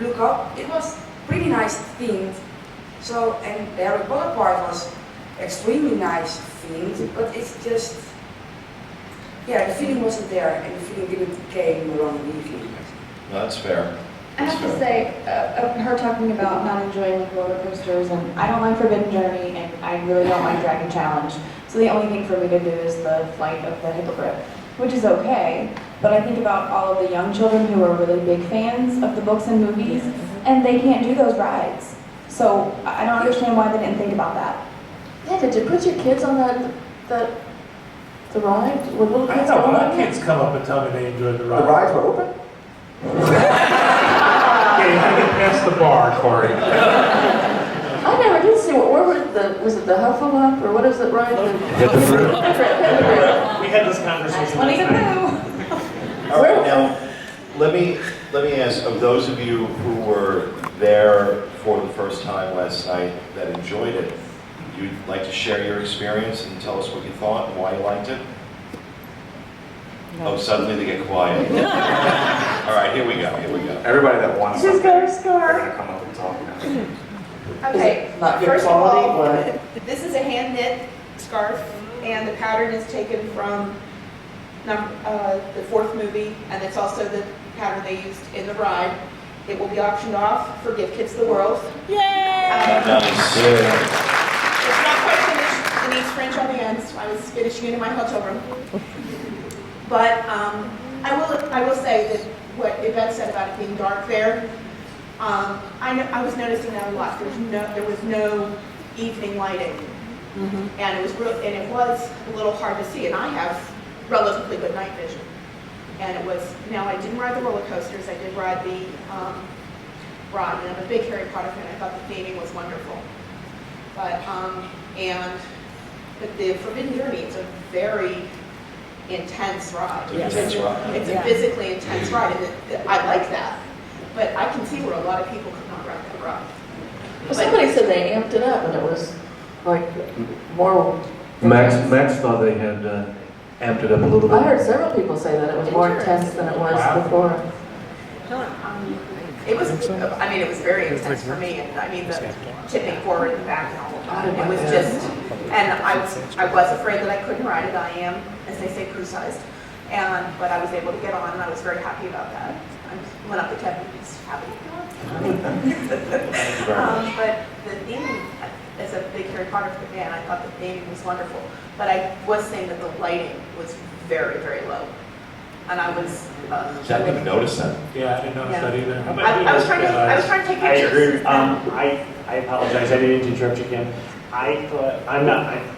S12: look up, it was pretty nice themed. So, and the Harry Potter part was extremely nice themed, but it's just, yeah, the feeling wasn't there, and the feeling didn't came along immediately.
S1: No, that's fair.
S6: I have to say, her talking about not enjoying like roller coasters, and I don't like Forbidden Journey, and I really don't like Dragon Challenge. So the only thing for me to do is the Flight of the Hippogriff, which is okay. But I think about all of the young children who are really big fans of the books and movies, and they can't do those rides. So I don't understand why they didn't think about that.
S8: Yeah, did you put your kids on the ride? Were little
S3: I
S8: kids
S3: know,
S8: going
S3: my
S8: on it?
S3: kids come up and tell me they enjoyed the
S5: The
S3: ride.
S5: rides were open?
S3: Yeah, you have to get past the bar, Corey.
S8: I never did see where was it the Hufflepuff or what is it, right?
S2: We had this conversation
S6: Winnie the
S2: last night.
S6: Pooh.
S1: All right, now, let me ask, of those of you who were there for the first time last night that enjoyed it, you'd like to share your experience and tell us what you thought and why you liked it? Oh, suddenly they get quiet. All right, here we go.
S5: Everybody that wants
S8: She's
S5: something,
S8: got a
S5: they're
S8: scar.
S5: gonna come up and talk now.
S13: Okay,
S8: Not good
S13: first of
S8: quality,
S13: all,
S8: but
S13: this is a hand knit scarf, and the pattern is taken from the fourth movie, and it's also the pattern they used in the ride. It will be auctioned off for Give Kids the World.
S10: Yay!
S1: Nice.
S13: It's not quite finished. It needs French on the ends. I was finishing it in my hotel room. But I will say that what Yvette said about it being dark there, I was noticing that a lot. There was no evening lighting, and it was a little hard to see. And I have relatively good night vision, and it was. Now I didn't ride the roller coasters. I did ride the ride, and I'm a big Harry Potter fan. I thought the theming was wonderful, but the Forbidden Journey is a very intense ride.
S10: Yes.
S13: It's a physically intense ride, and I like that. But I can see where a lot of people could not ride that ride.
S8: Well, somebody said they amped it up and it was like more.
S7: Max thought they had amped it up a little bit.
S8: I heard several people say that it was more intense than it was before.
S13: It was, I mean, it was very intense for me, and I mean, the tipping forward and back and all of that. It was just, and I was afraid that I couldn't ride it. I am, as they say, crew-sized. But I was able to get on, and I was very happy about that. I went up to Kevin, he's happy. But the theming, as a big Harry Potter fan, I thought the theming was wonderful. But I was saying that the lighting was very, very low. And I was.
S1: I didn't even notice that.
S3: Yeah, I didn't notice that either.
S13: I was trying to take pictures.
S2: I agree. I apologize. I didn't interrupt you again. I thought I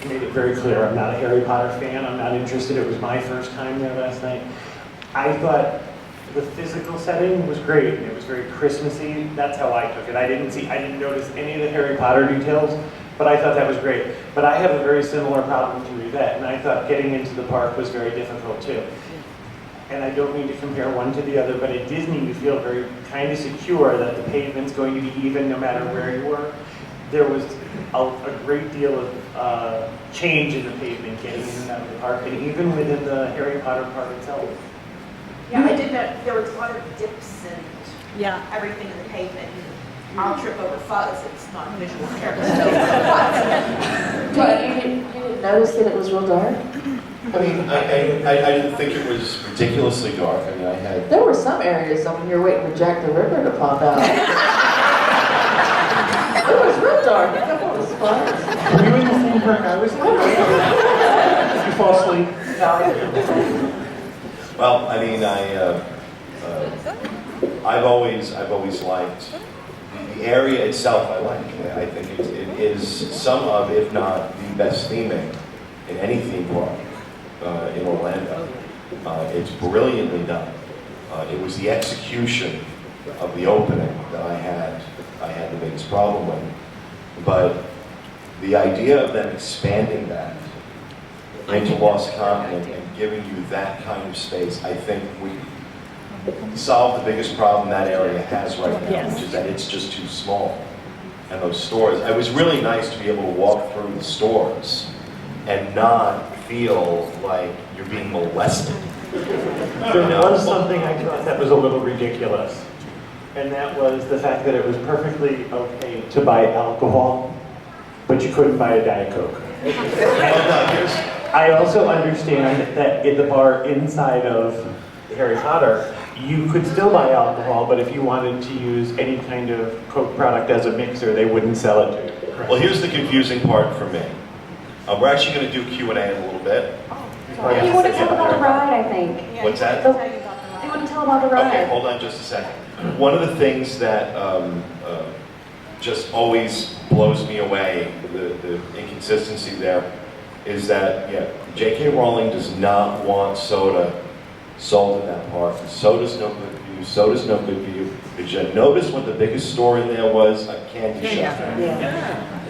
S2: made it very clear. I'm not a Harry Potter fan. I'm not interested. It was my first time there last night. I thought the physical setting was great. It was very Christmassy. That's how I took it. I didn't notice any of the Harry Potter details, but I thought that was great. But I have a very similar problem to Yvette, and I thought getting into the park was very difficult too. And I don't mean to compare one to the other, but at Disney you feel very kind of secure that the pavement's going to be even no matter where you were. There was a great deal of change in the pavement getting in and out of the park, and even within the Harry Potter park itself.
S13: Yeah, I did know there was a lot of dips and everything in the pavement. I'll trip over fuzz. It's not a visual character.
S8: You didn't notice that it was real dark?
S1: I mean, I didn't think it was ridiculously dark. I mean, I had.
S8: There were some areas when you were waiting for Jack the Ripper to pop out. It was real dark. A couple of spots.
S2: Were you in the same park I was in? Did you fall asleep?
S8: No.
S1: Well, I mean, I've always liked the area itself. I like. I think it is some of, if not the best theming in any theme park in Orlando. It's brilliantly done. It was the execution of the opening that I had the biggest problem with. But the idea of them expanding that into Lost Continent and giving you that kind of space, I think we solved the biggest problem that area has right now, which is that it's just too small. And those stores, it was really nice to be able to walk through the stores and not feel like you're being molested.
S2: There was something I thought that was a little ridiculous, and that was the fact that it was perfectly okay to buy alcohol, but you couldn't buy a Diet Coke. I also understand that in the bar inside of Harry Potter, you could still buy alcohol, but if you wanted to use any kind of Coke product as a mixer, they wouldn't sell it to you.
S1: Well, here's the confusing part for me. We're actually going to do Q&A in a little bit.
S6: You want to tell about the ride, I think.
S1: What's that?
S6: You want to tell about the ride.
S1: Okay, hold on just a second. One of the things that just always blows me away, the inconsistency there, is that, J.K. Rowling does not want soda sold in that park. Soda's no good for you. Soda's no good for you. Did you notice what the biggest store in there was? A candy shop.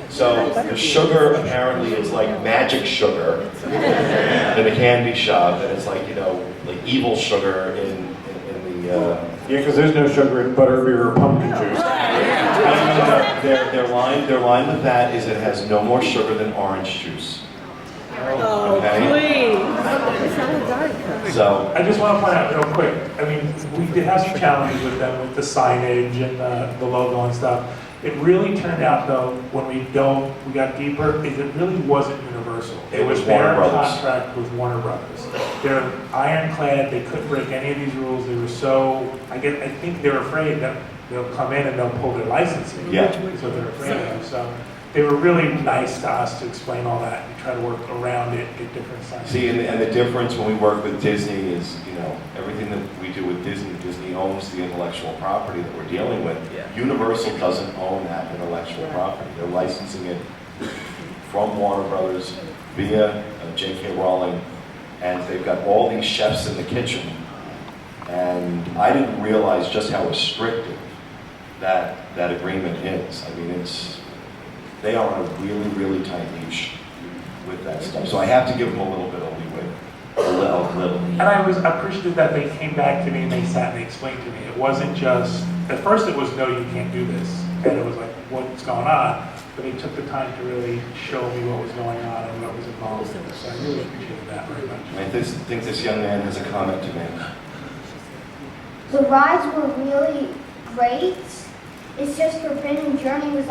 S1: So the sugar apparently is like magic sugar in a candy shop, and it's like, like evil sugar in the...
S2: Yeah, because there's no sugar in butterbeer or pumpkin juice.
S1: Their line with that is it has no more sugar than orange juice.
S10: Oh, please. It's not a Diet Coke.
S1: So
S3: I just want to point out real quick, I mean, we did have some challenges with them with the signage and the logo and stuff. It really turned out though, when we got deeper, it really wasn't Universal.
S1: It was
S3: their
S1: Warner Brothers.
S3: contract with Warner Brothers. They're ironclad, they couldn't break any of these rules. They were so, I think they're afraid that they'll come in and they'll pull their licensing.
S1: Yeah.
S3: That's what they're afraid of. So they were really nice to us to explain all that and try to work around it, get different signs.
S1: See, and the difference when we work with Disney is, everything that we do with Disney owns the intellectual property that we're dealing with. Universal doesn't own that intellectual property. They're licensing it from Warner Brothers via J.K. Rowling, and they've got all these chefs in the kitchen. And I didn't realize just how restrictive that agreement is. I mean, they are on a really, really tight leash with that stuff. So I have to give them a little bit of leeway, a little.
S3: And I was appreciative that they came back to me and they sat and they explained to me. It wasn't just, at first it was, no, you can't do this. And it was like, what's going on? But they took the time to really show me what was going on and what was involved in it. So I really appreciated that very much.
S1: I think this young man has a comment to make.
S14: The rides were really great. It's just Forbidden Journey was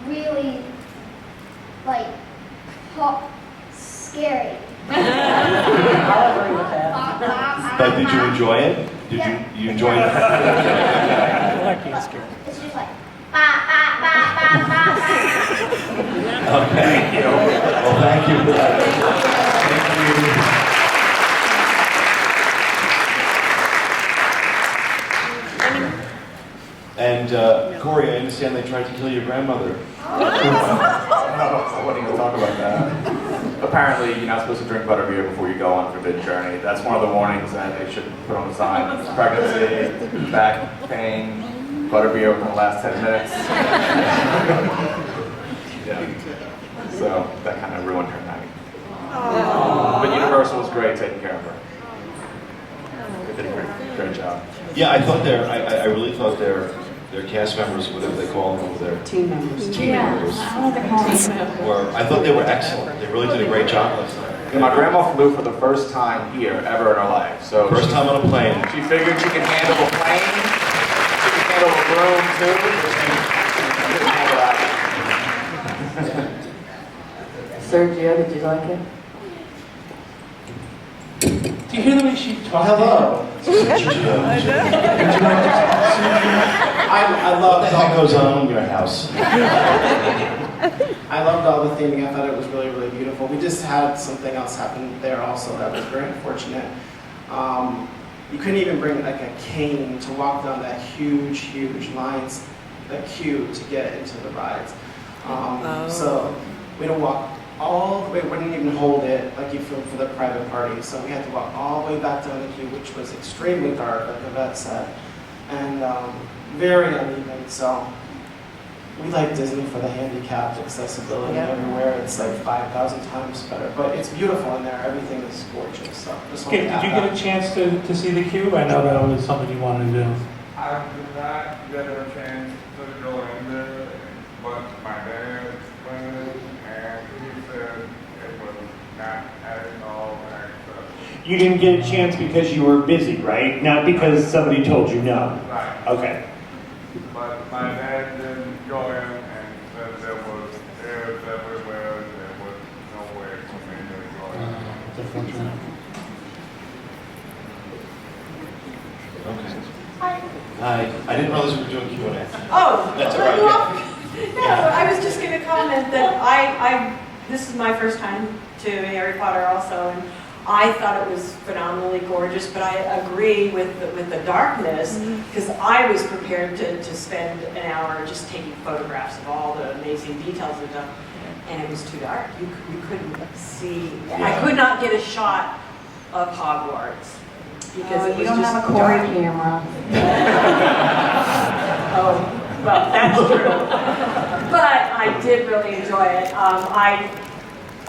S14: really scary.
S8: I'll agree with that.
S1: But did you enjoy it? Did you enjoy it?
S11: I like being scared.
S14: It's just like ba.
S1: Okay. Well, thank you for that. Thank you. And Corey, I understand they tried to kill your grandmother.
S5: I wouldn't even talk about that. Apparently, you're not supposed to drink butterbeer before you go on Forbidden Journey. That's one of the warnings that they should put on the sign. Pregnancy, back pain, butterbeer within the last 10 minutes. Yeah. So that kind of ruined her night. But Universal was great taking care of her. They did a great job.
S1: Yeah, I thought I really thought their cast members, whatever they call them over there.
S4: Team members.
S1: Team members. I thought they were excellent. They really did a great job last night.
S5: Yeah, my grandma flew for the first time here ever in her life. So
S1: First time on a plane.
S5: She figured she could handle a plane. She could handle a room too. She couldn't handle that.
S8: Sergio, did you like it?
S3: Do you hear the way she talked?
S15: Hello. I loved
S1: What the heck goes on in your house?
S15: I loved all the theming. I thought it was really, really beautiful. We just had something else happen there also that was very unfortunate. You couldn't even bring like a cane to walk down that huge lines, the queue to get into the rides. So we had to walk all the way, we didn't even hold it like you feel for the private party. So we had to walk all the way back down the queue, which was extremely dark, like Yvette said, and very uneven. So we like Disney for the handicapped accessibility everywhere. It's like 5,000 times better, but it's beautiful in there. Everything is gorgeous. So just
S3: Okay, did you get a chance to see the cube? I know that was something you wanted to do.
S16: I did not get a chance to go in there, but my dad went and he said it was not at all accessible.
S2: You didn't get a chance because you were busy, right? Not because somebody told you no.
S16: Right.
S2: Okay.
S16: But my dad didn't go in and said there was airs everywhere, there was nowhere for me to go in.
S3: It's unfortunate.
S1: Okay. Hi. I didn't realize we were doing Q&A.
S17: Oh,
S1: That's all right.
S17: no, I was just going to comment that this is my first time to Harry Potter also, and I thought it was phenomenally gorgeous, but I agree with the darkness, because I was prepared to spend an hour just taking photographs of all the amazing details of them, and it was too dark. You couldn't see.
S1: Yeah.
S17: I could not get a shot of Hogwarts. Because it was
S8: you don't
S17: just
S8: have a Corey
S17: dark.
S8: camera.
S17: Oh, well, that's true. But I did really enjoy it.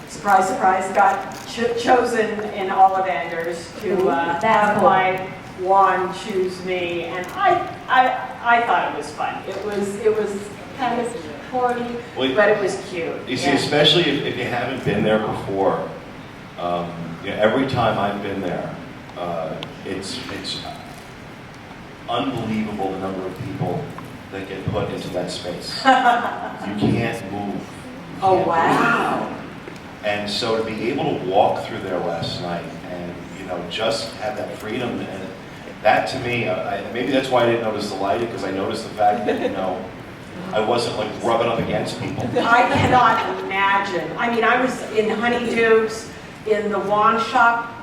S17: Surprise, surprise, got chosen in Ollivanders to have
S8: cool.
S17: my wand choose me, and I thought it was fun. It was kind of corny, but it was cute.
S1: You see, especially if you haven't been there before, every time I've been there, it's unbelievable the number of people that get put into that space. You can't move.
S17: Oh, wow.
S1: And so to be able to walk through there last night and, just have that freedom, That to me, maybe that's why I didn't notice the lighting, because I noticed the fact that, I wasn't like rubbing up against people.
S17: I cannot imagine. I mean, I was in Honeydukes, in the wand shop.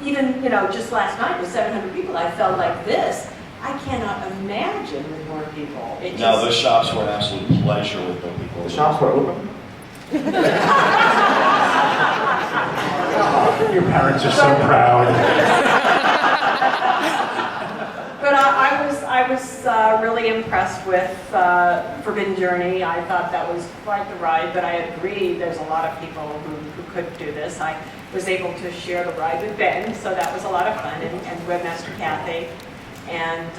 S17: Even, just last night with 700 people, I felt like this. I cannot imagine with more people.
S1: No, those shops were an absolute pleasure with more people.
S5: The shops were open?
S3: Your parents are so proud.
S17: But I was really impressed with Forbidden Journey. I thought that was quite the ride, but I agree there's a lot of people who could do this. I was able to share the ride with Ben, so that was a lot of fun, and Webmaster Kathy. And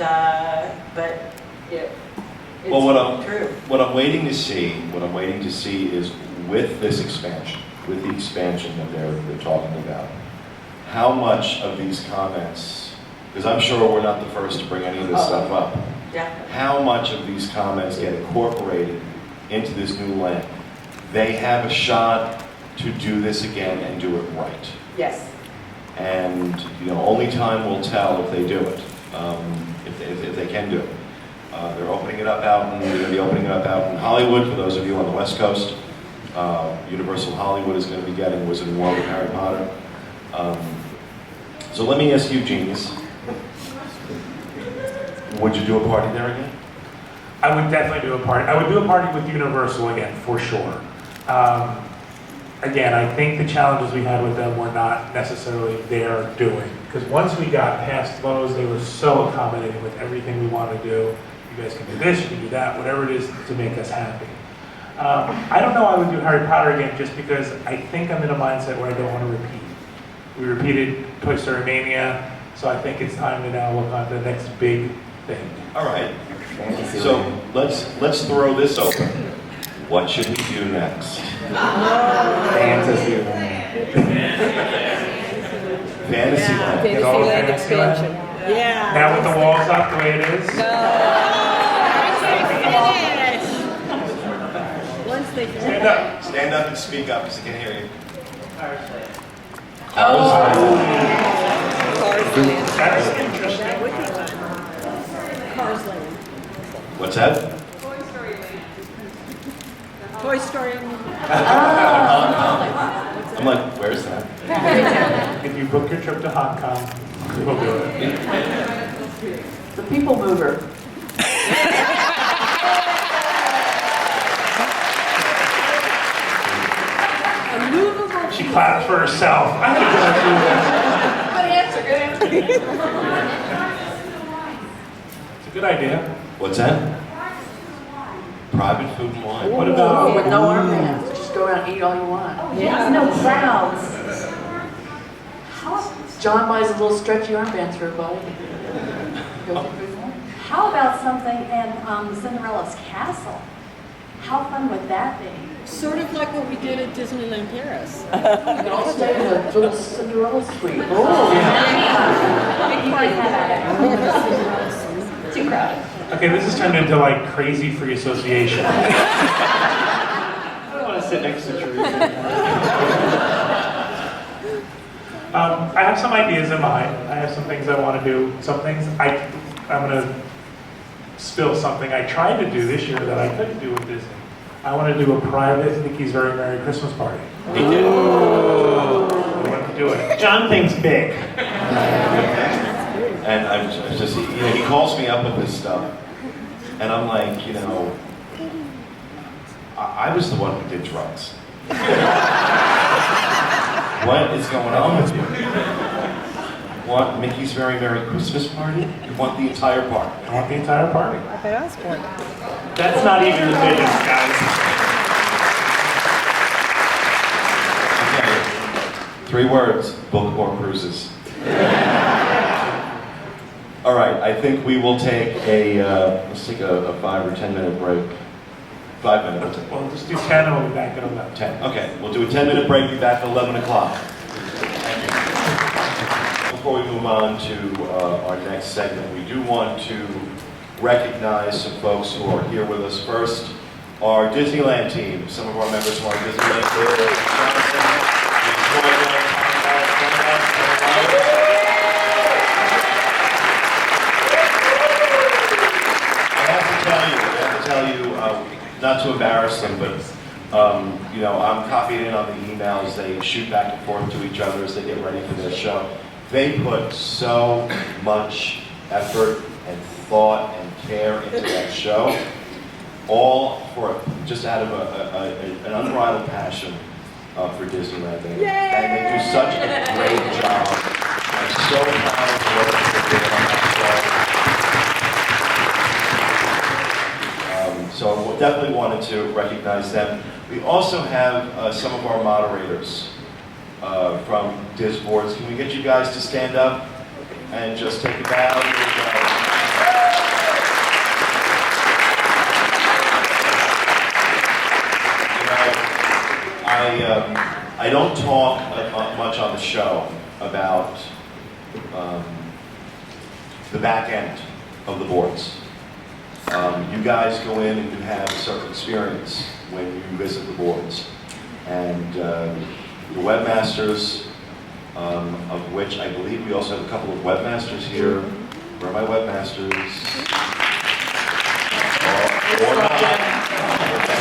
S17: but it's true.
S1: What I'm waiting to see is with this expansion, with the expansion that they're talking about, how much of these comments, because I'm sure we're not the first to bring any of this stuff up.
S17: Yeah.
S1: How much of these comments get incorporated into this new land? They have a shot to do this again and do it right.
S17: Yes.
S1: And only time will tell if they do it, if they can do it. They're opening it up they're going to be opening it up out in Hollywood. For those of you on the West Coast, Universal Hollywood is going to be getting Wizard and World of Harry Potter. So let me ask you, Genius. Would you do a party there again?
S3: I would definitely do a party. I would do a party with Universal again, for sure. Again, I think the challenges we had with them were not necessarily their doing. Because once we got past Klose, they were so accommodating with everything we want to do. You guys can do this, you can do that, whatever it is to make us happy. I don't know I would do Harry Potter again just because I think I'm in a mindset where I don't want to repeat. We repeated Toy Story Mania, so I think it's time to now look on the next big thing.
S1: All right. So let's throw this open. What should we do next?
S5: Fantasyland.
S1: Fantasyland.
S10: Fantasyland expansion. Yeah.
S3: Now with the walls up the way it is.
S10: Once they finish.
S3: Stand up.
S1: Stand up and speak up because I can't hear you.
S10: Cars Land.
S3: That's interesting.
S10: That would be fun. Cars Land.
S1: What's that?
S10: Toy Story.
S1: I'm like, where's that?
S3: If you book your trip to Hong Kong, we'll do it.
S8: The people mover.
S10: A movable.
S3: She clapped for herself. I'm going to go through that.
S10: Good answer.
S3: It's a good idea.
S1: What's that? Private food and wine.
S3: What about
S8: with no armbands? Just go around and eat all you want.
S6: Yeah, no crowds.
S8: John buys a little stretchy armband for everybody.
S6: How about something in Cinderella's castle? How fun would that be?
S10: Sort of like what we did at Disneyland Paris.
S8: You can all stay in a little Cinderella suite.
S6: Too crowded.
S3: Okay, this has turned into like crazy free association.
S2: I don't want to sit next to Teresa.
S3: I have some ideas in mind. I have some things I want to do. Some things I'm going to spill something I tried to do this year that I couldn't do with Disney. I want to do a private Mickey's Very Merry Christmas party.
S1: He did.
S3: I want to do it. John thinks big.
S1: And I'm just, he calls me up with this stuff, and I'm like, I was the one who did drugs. What is going on with you? Want Mickey's Very Merry Christmas party? You want the entire party?
S3: I want the entire party.
S10: I could ask for it.
S3: That's not even the biggest, guys.
S1: Okay. 3 words: book more cruises. All right, I think we will take let's take a 5 or 10 minute break. 5 minutes.
S3: Well, just do 10 and we'll be back at 11.
S1: 10. Okay, we'll do a 10-minute break. Be back at 11 o'clock. Before we move on to our next segment, we do want to recognize some folks who are here with us. First, our Disneyland team. Some of our members from our Disneyland team. not to embarrass them, but you know, I'm copied in on the emails. They shoot back and forth to each other as they get ready for their show. They put so much effort and thought and care into that show, all for just out of an unbridled passion for Disneyland. And they do such a great job. I'm so proud of the work that they're doing on that show. So we definitely wanted to recognize them. We also have some of our moderators from Diz Boards. Can we get you guys to stand up and just take a bow? I don't talk much on the show about the back end of the boards. You guys go in and you have a certain experience when you visit the boards. And the webmasters, of which I believe we also have a couple of webmasters here. Where are my webmasters? Or not.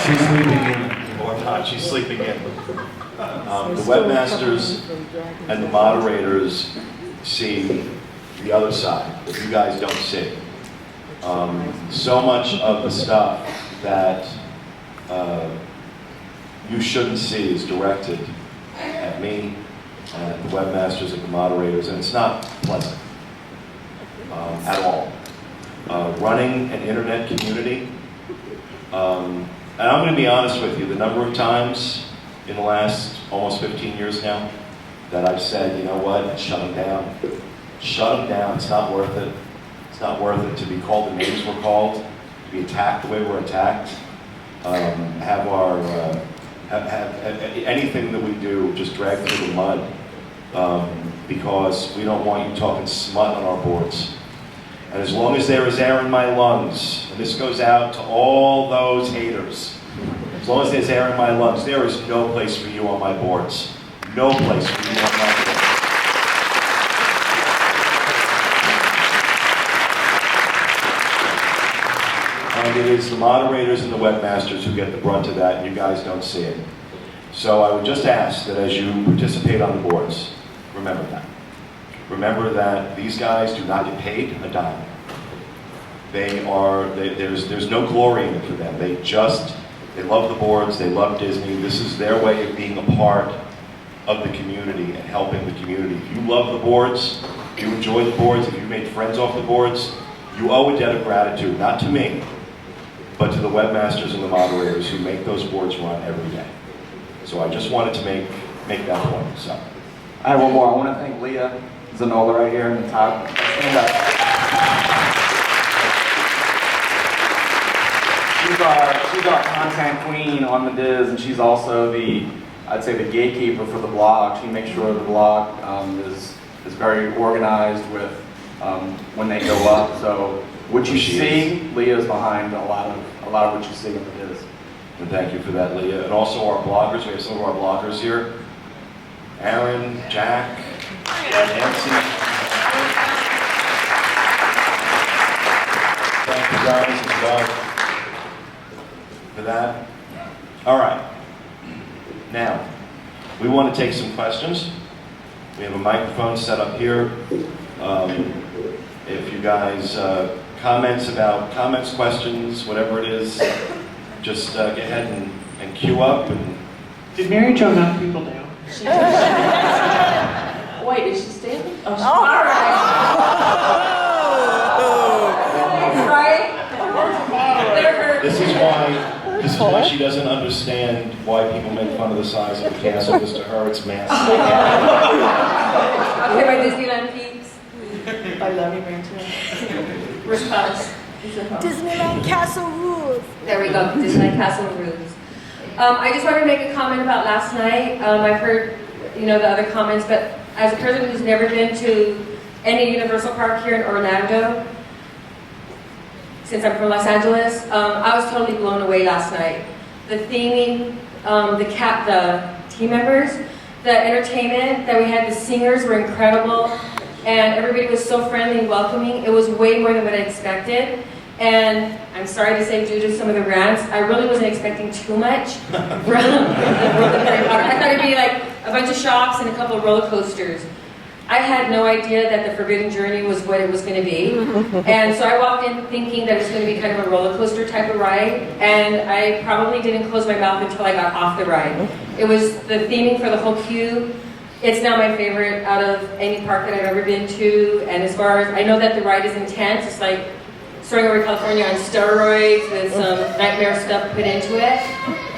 S7: She's sleeping in.
S1: Or not, she's sleeping in. The webmasters and the moderators see the other side that you guys don't see. So much of the stuff that you shouldn't see is directed at me, at the webmasters, at the moderators, and it's not pleasant at all. Running an internet community, and I'm going to be honest with you, the number of times in the last almost 15 years now that I've said, you know what, shut them down. Shut them down, it's not worth it. It's not worth it to be called the names we're called, to be attacked the way we're attacked. Have anything that we do just dragged through the mud because we don't want you talking smut on our boards. And as long as there is air in my lungs, and this goes out to all those haters, as long as there's air in my lungs, there is no place for you on my boards. No place for you on my boards. And it is the moderators and the webmasters who get the brunt of that, and you guys don't see it. So I would just ask that as you participate on the boards, remember that. Remember that these guys do not get paid a dime. There's no glory in it for them. They love the boards, they love Disney. This is their way of being a part of the community and helping the community. If you love the boards, if you enjoy the boards, if you made friends off the boards, you owe a debt of gratitude, not to me, but to the webmasters and the moderators who make those boards run every day. So I just wanted to make that point. So
S5: I have one more. I want to thank Leah Zanola right here in the top. Stand up. She's our content queen on the Diz, and she's also I'd say the gatekeeper for the blog. She makes sure the blog is very organized with when they go up. So what you see, Leah's behind a lot of what you see on the Diz.
S1: And thank you for that, Leah. And also our bloggers. We have some of our bloggers here. Aaron, Jack, Nancy. Thank you guys as well for that. All right. Now, we want to take some questions. We have a microphone set up here. If you guys, comments, questions, whatever it is, just get ahead and queue up. And
S2: did Mary Jo knock people down?
S8: Wait, is she standing? Oh, she's
S10: all
S8: right.
S1: This is why she doesn't understand why people make fun of the size of the castle, because to her it's massive.
S8: Okay, my Disneyland peeps. I love you, Mary Jo. Response.
S14: Disneyland Castle rules.
S18: There we go, Disneyland Castle rules. I just wanted to make a comment about last night. I've heard, the other comments, but as a person who's never been to any Universal Park here in Orlando, since I'm from Los Angeles, I was totally blown away last night. The theming, the team members, the entertainment that we had, the singers were incredible, and everybody was so friendly and welcoming. It was way more than what I expected. And I'm sorry to say, due to some of the rants, I really wasn't expecting too much from the world of Harry Potter. I thought it'd be like a bunch of shops and a couple of roller coasters. I had no idea that the Forbidden Journey was what it was going to be. And so I walked in thinking that it was going to be kind of a roller coaster type of ride. And I probably didn't close my mouth until I got off the ride. It was the theming for the whole queue. It's now my favorite out of any park that I've ever been to. And as far as, I know that the ride is intense. It's like Soaring Over California on steroids with some nightmare stuff put into it.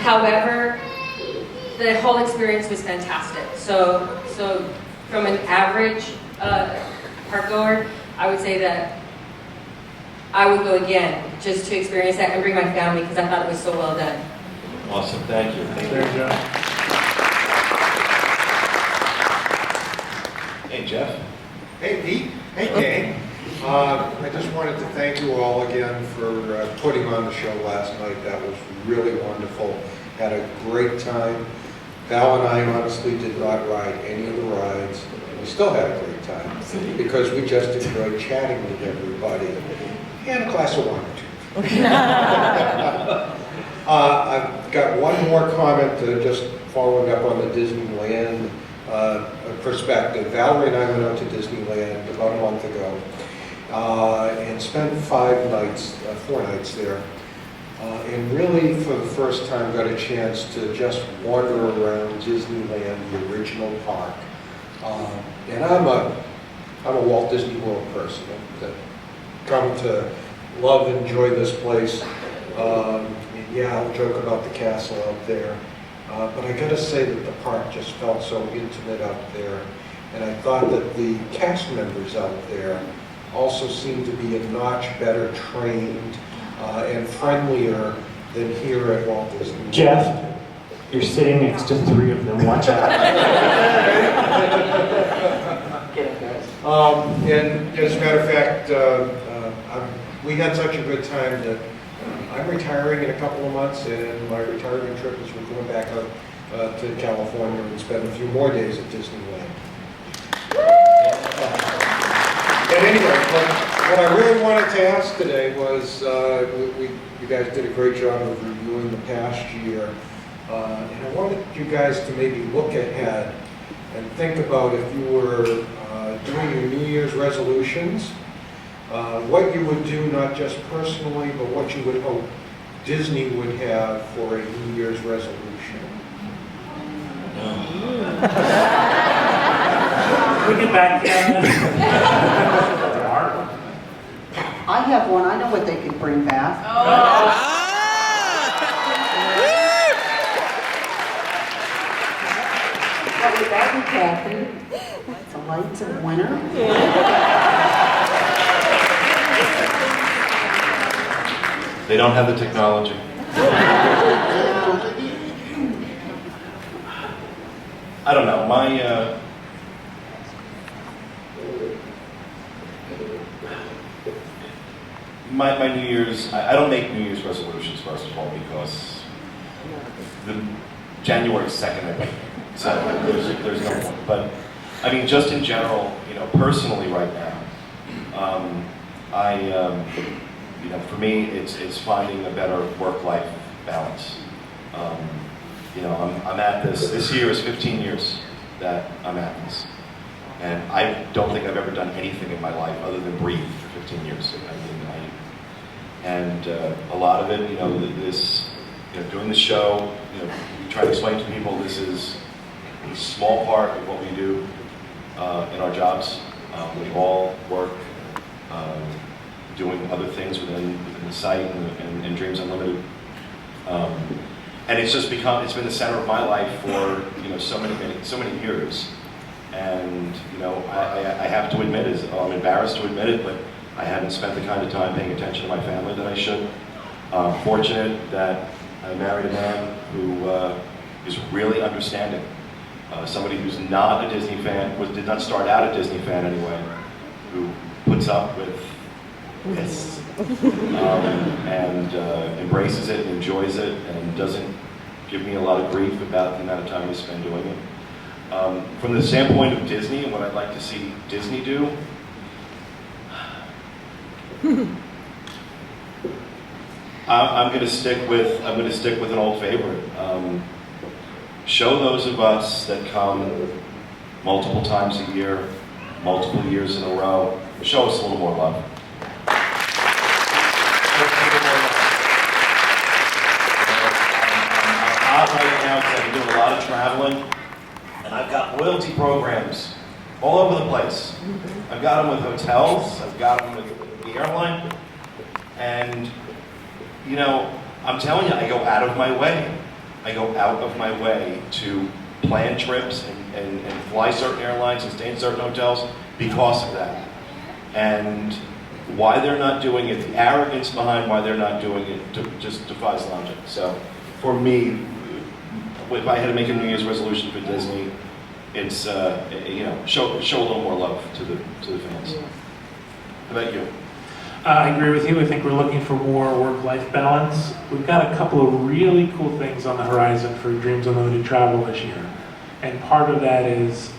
S18: However, the whole experience was fantastic. So from an average park goer, I would say that I would go again just to experience that and bring my family because I thought it was so well done.
S1: Awesome, thank you. Thank you.
S3: There you go.
S1: Hey, Jeff.
S19: Hey, Pete. Hey, gang. I just wanted to thank you all again for putting on the show last night. That was really wonderful. Had a great time. Val and I honestly did not ride any of the rides. We still had a great time because we just enjoyed chatting with everybody and a glass of wine or two. I've got one more comment just following up on the Disneyland perspective. Valerie and I went out to Disneyland about a month ago and spent 4 nights there. And really, for the first time, got a chance to just wander around Disneyland, the original park. And I'm a Walt Disney World person that come to love and enjoy this place. And yeah, I'll joke about the castle out there. But I got to say that the park just felt so intimate out there. And I thought that the cast members out there also seemed to be a notch better trained and friendlier than here at Walt Disney World.
S2: Jeff, you're sitting next to 3 of them. Watch out. Get it, guys.
S19: And as a matter of fact, we had such a good time that I'm retiring in a couple of months, and my retirement trip is we're going back up to California and spend a few more days at Disneyland. And anyway, what I really wanted to ask today was, you guys did a great job of reviewing the past year, and I wanted you guys to maybe look ahead and think about if you were doing your New Year's resolutions, what you would do not just personally, but what you would hope Disney would have for a New Year's resolution.
S3: We get back
S4: I have one. I know what they could bring back. What would that be, Kathy? The lights of winter?
S1: They don't have the technology. I don't know. My New Year's, I don't make New Year's resolutions, first of all, because the January 2nd, I make. So there's no point. But I mean, just in general, personally right now, for me, it's finding a better work-life balance. I'm at this year is 15 years that I'm at this. And I don't think I've ever done anything in my life other than breathe for 15 years. A lot of it, doing the show, we try to explain to people this is a small part of what we do in our jobs. We all work doing other things within the site and Dreams Unlimited. And it's been the center of my life for so many years. And I have to admit, I'm embarrassed to admit it, but I haven't spent the kind of time paying attention to my family that I should. I'm fortunate that I married a man who is really understanding. Somebody who's not a Disney fan, did not start out a Disney fan anyway, who puts up with this and embraces it and enjoys it and doesn't give me a lot of grief about the amount of time we spend doing it. From the standpoint of Disney and what I'd like to see Disney do, I'm going to stick with an old favorite. Show those of us that come multiple times a year, multiple years in a row, show us a little more love. I'm hot right now because I've been doing a lot of traveling, and I've got loyalty programs all over the place. I've got them with hotels, I've got them with the airline, and you know, I'm telling you, I go out of my way. I go out of my way to plan trips and fly certain airlines and stay in certain hotels because of that. And why they're not doing it, the arrogance behind why they're not doing it just defies logic. So for me, if I had to make a New Year's resolution for Disney, it's you know, show a little more love to the fans. How about you?
S3: I agree with you. I think we're looking for more work-life balance. We've got a couple of really cool things on the horizon for Dreams Unlimited Travel this year. And part of that is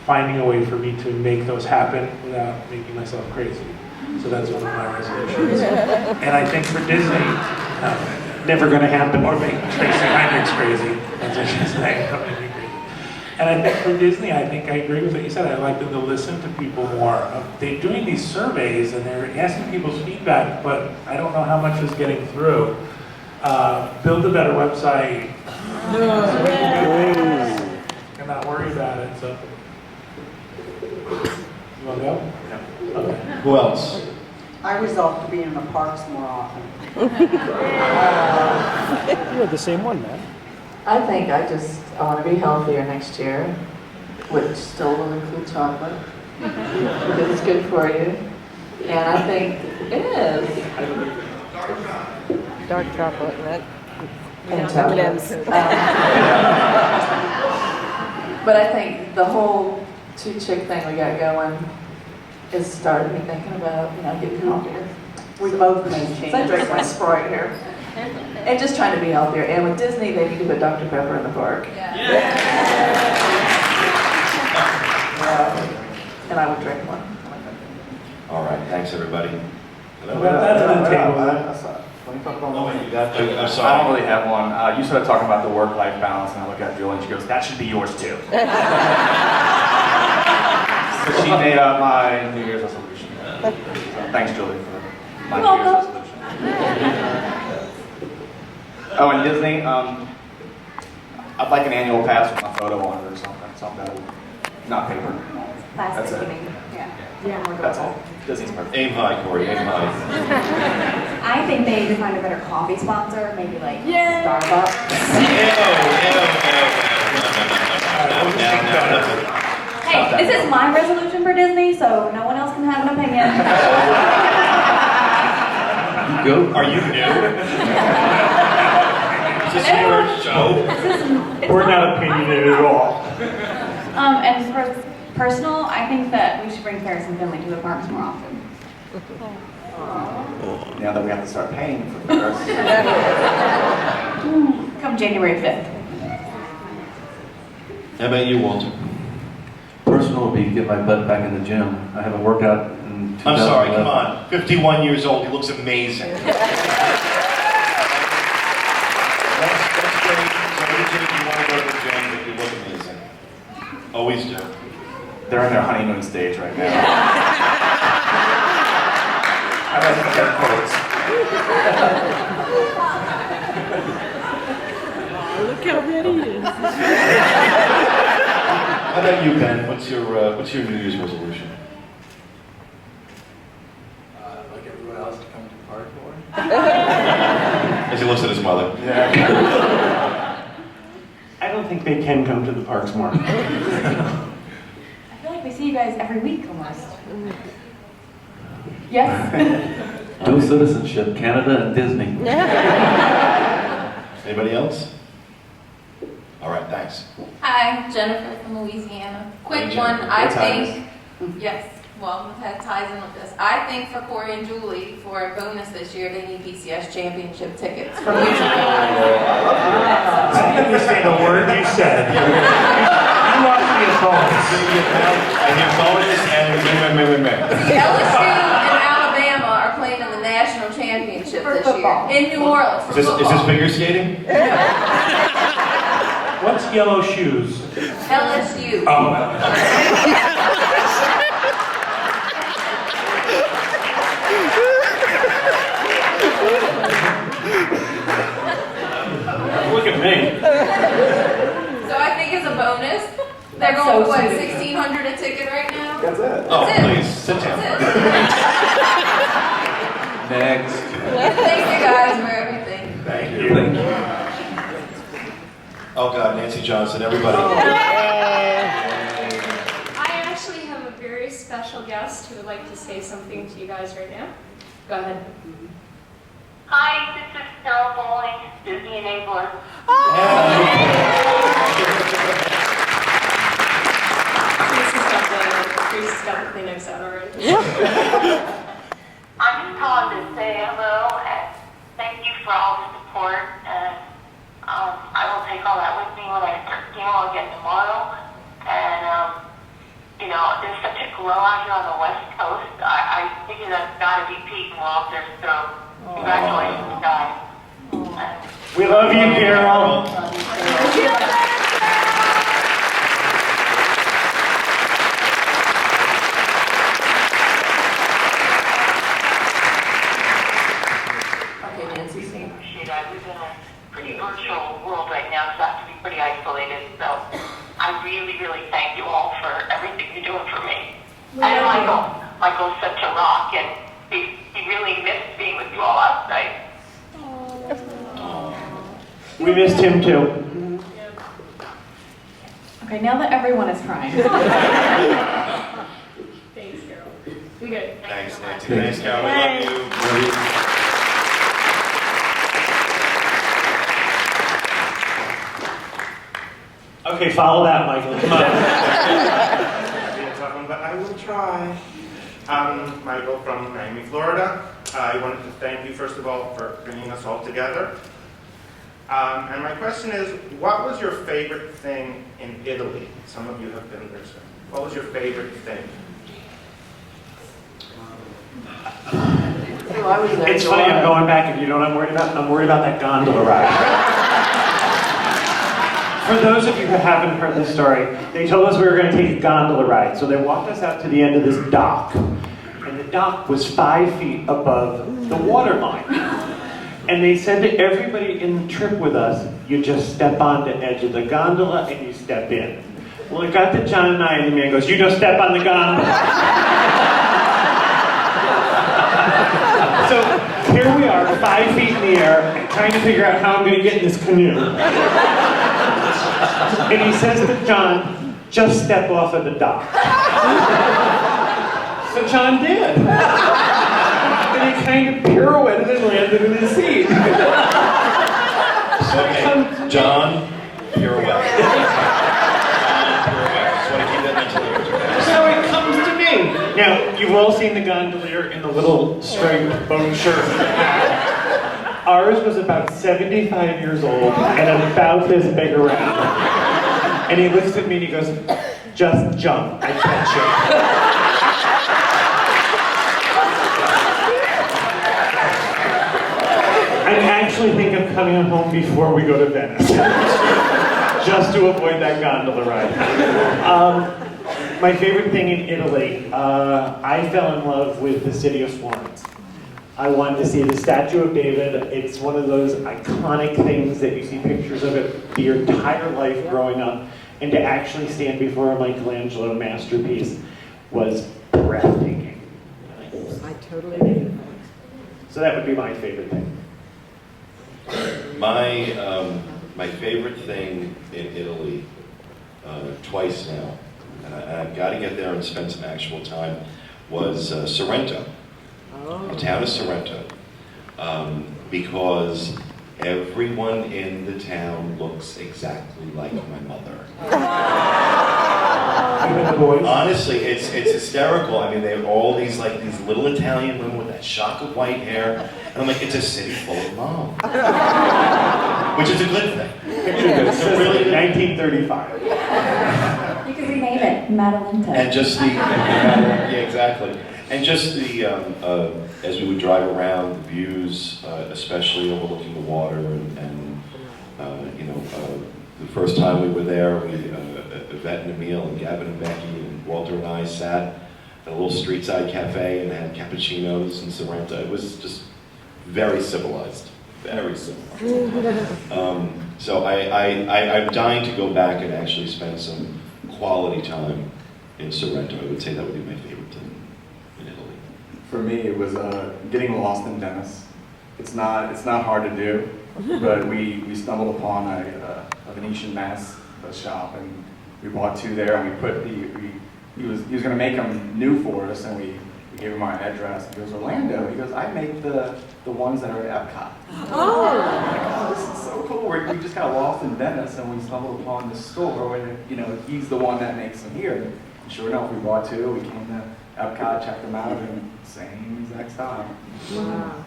S3: finding a way for me to make those happen without making myself crazy. So that's one of my resolutions. And I think for Disney,
S2: Never going to happen.
S3: or make Tracy Heinrich's crazy. That's what she's saying. Don't make me crazy. And I think for Disney, I think I agree with what you said. I'd like them to listen to people more. They're doing these surveys and they're asking people's feedback, but I don't know how much is getting through. Build a better website. And not worry about it. So, you want to go?
S2: No.
S3: Okay.
S1: Who else?
S4: I resolve to be in the parks more often.
S11: You're the same one, man.
S8: I think I want to be healthier next year, which still will include chocolate, because it's good for you. And I think it is.
S10: Dark chocolate, right?
S8: And chocolate. But I think the whole two-chick thing we got going is starting me thinking about, getting healthier.
S4: We both made changes.
S8: I drink my Sprite here. And just trying to be healthier. And with Disney, they need to put Dr. Pepper in the park. And I would drink one.
S1: All right, thanks everybody.
S3: What about that on the table?
S1: Oh, wait, you got I'm
S5: I
S1: sorry.
S5: don't really have one. You started talking about the work-life balance, and I look at Julie, and she goes, "That should be yours too." So she made up my New Year's resolution. So thanks, Julie, for my New Year's resolution. Oh, and Disney, I'd like an annual pass with my photo on it or something that would, not paper. That's it. That's all. Disney's perfect.
S1: Aim high, Corey, aim high.
S6: I think they need to find a better coffee sponsor, maybe like Starbucks. Hey, this is my resolution for Disney, so no one else can have an opinion.
S7: Go.
S1: Are you new? Is this your show?
S2: We're not opinionated at all.
S6: And for personal, I think that we should bring Ferris and Finley to the parks more often.
S5: Now that we have to start paying for the rest.
S6: Come January 5th.
S1: How about you, Walter?
S7: Personal would be get my butt back in the gym. I haven't worked out in 2011.
S1: I'm sorry, come on. 51 years old, he looks amazing. That's great. Somebody said if you want to go to the gym, but you look amazing. Always do.
S5: They're in their honeymoon stage right now. I like their quotes.
S10: Look how ready he is.
S1: How about you, Ben? What's your New Year's resolution?
S20: Like everyone else to come to the park more.
S1: As he looks at his mother.
S5: Yeah.
S2: I don't think they can come to the parks more.
S6: I feel like we see you guys every week almost. Yes?
S7: Dual citizenship, Canada and Disney.
S1: Anybody else? All right, thanks.
S21: Hi, Jennifer from Louisiana. Quick
S1: Hey,
S21: one,
S1: Jennifer.
S21: I
S1: What time
S21: think, yes, well, that ties in with this. I think for Corey and Julie, for a bonus this year, they need BCS championship tickets from music.
S3: I didn't understand a word you said. You lost me a bonus.
S1: I hear bonus and
S21: LSU and Alabama are playing in the national championship this year in New Orleans for
S1: Is this
S21: football.
S1: figure skating?
S3: What's yellow shoes?
S21: LSU.
S3: Oh.
S2: Look at me.
S21: So I think it's a bonus. They're
S8: That's
S21: going
S8: so
S21: for what,
S8: sweet.
S21: $1,600 a ticket right now?
S2: That's it.
S1: Oh,
S21: That's it.
S1: please, sit down.
S21: That's
S7: Next.
S21: it. Thank you guys for everything.
S1: Thank you. Oh God, Nancy Johnson, everybody.
S9: I actually have a very special guest who would like to say something to you guys right now. Go ahead.
S22: Hi, this is Carol Bowling, Disney Enabler.
S9: Teresa's got the Kleenex out already.
S22: I'm just calling to say hello and thank you for all the support. And I will take all that with me when I start chemo again tomorrow. And there's such a glow out here on the West Coast. I figure that's got to be Pete and Walter. So congratulations, guys.
S2: We love you, Carol.
S8: Okay, Nancy, sing.
S22: Appreciate it. I live in a pretty virtual world right now, so I have to be pretty isolated. So I really, really thank you all for everything you're doing for me. And Michael. Michael's such a rock, and he really missed being with you all last night.
S2: We missed him too.
S6: Okay, now that everyone is crying.
S9: Thanks, Carol. You good?
S1: Thanks, Nancy. Thanks, Carol. We love you.
S2: Okay, follow that, Michael. Come on.
S23: But I will try. Michael from Miami, Florida. I wanted to thank you, first of all, for bringing us all together. And my question is, what was your favorite thing in Italy? Some of you have been there, so what was your favorite thing?
S2: It's funny, I'm going back, and you know what I'm worried about? I'm worried about that gondola ride. For those of you who haven't heard this story, they told us we were going to take a gondola ride. So they walked us out to the end of this dock. And the dock was 5 feet above the water line. And they said to everybody in the trip with us, you just step on the edge of the gondola and you step in. Well, it got to John and I, and the man goes, you just step on the gondola. So here we are, 5 feet in the air, and trying to figure out how I'm going to get in this canoe. And he says to John, just step off of the dock. So John did. And he kind of pirouetted and landed in his seat.
S1: Okay, John, pirouette. Just want to keep that mentally.
S2: So it comes to me. Now, you've all seen the gondolier in the little striped bone shirt. Ours was about 75 years old and about this big around. And he looks at me and he goes, just jump, I bet you. I actually think of coming home before we go to Venice. Just to avoid that gondola ride. My favorite thing in Italy, I fell in love with the city of Florence. I wanted to see the Statue of David. It's one of those iconic things that you see pictures of it your entire life growing up. And to actually stand before a Michelangelo masterpiece was breathtaking.
S4: I totally agree.
S2: So that would be my favorite thing.
S1: My favorite thing in Italy, twice now, and I've got to get there and spend some actual time, was Sorrento. The town of Sorrento, because everyone in the town looks exactly like my mother. Honestly, it's hysterical. I mean, they have all these little Italian women with that shock of white hair, and I'm like, it's a city full of mom, which is a good thing.
S2: Picture this, really 1935.
S6: You could rename it Madalenta.
S1: And just yeah, exactly. And just the, as we would drive around, the views, especially overlooking the water, and you know, the first time we were there, Yvette and Emil and Gavin and Becky and Walter and I sat at a little street-side cafe and had cappuccinos in Sorrento. It was just very civilized, very civilized. So I'm dying to go back and actually spend some quality time in Sorrento. I would say that would be my favorite thing in Italy.
S5: For me, it was getting lost in Venice. It's not hard to do, but we stumbled upon a Venetian mask shop, and we bought 2 there, and we put he was going to make them new for us, and we gave him our address. He goes, Orlando. He goes, I make the ones that are at Epcot.
S14: Oh.
S5: Like, oh, this is so cool. We just got lost in Venice, and we stumbled upon this store where, you know, he's the one that makes them here. And sure enough, we bought 2. We came to Epcot, checked them out, and same exact style.
S6: Wow.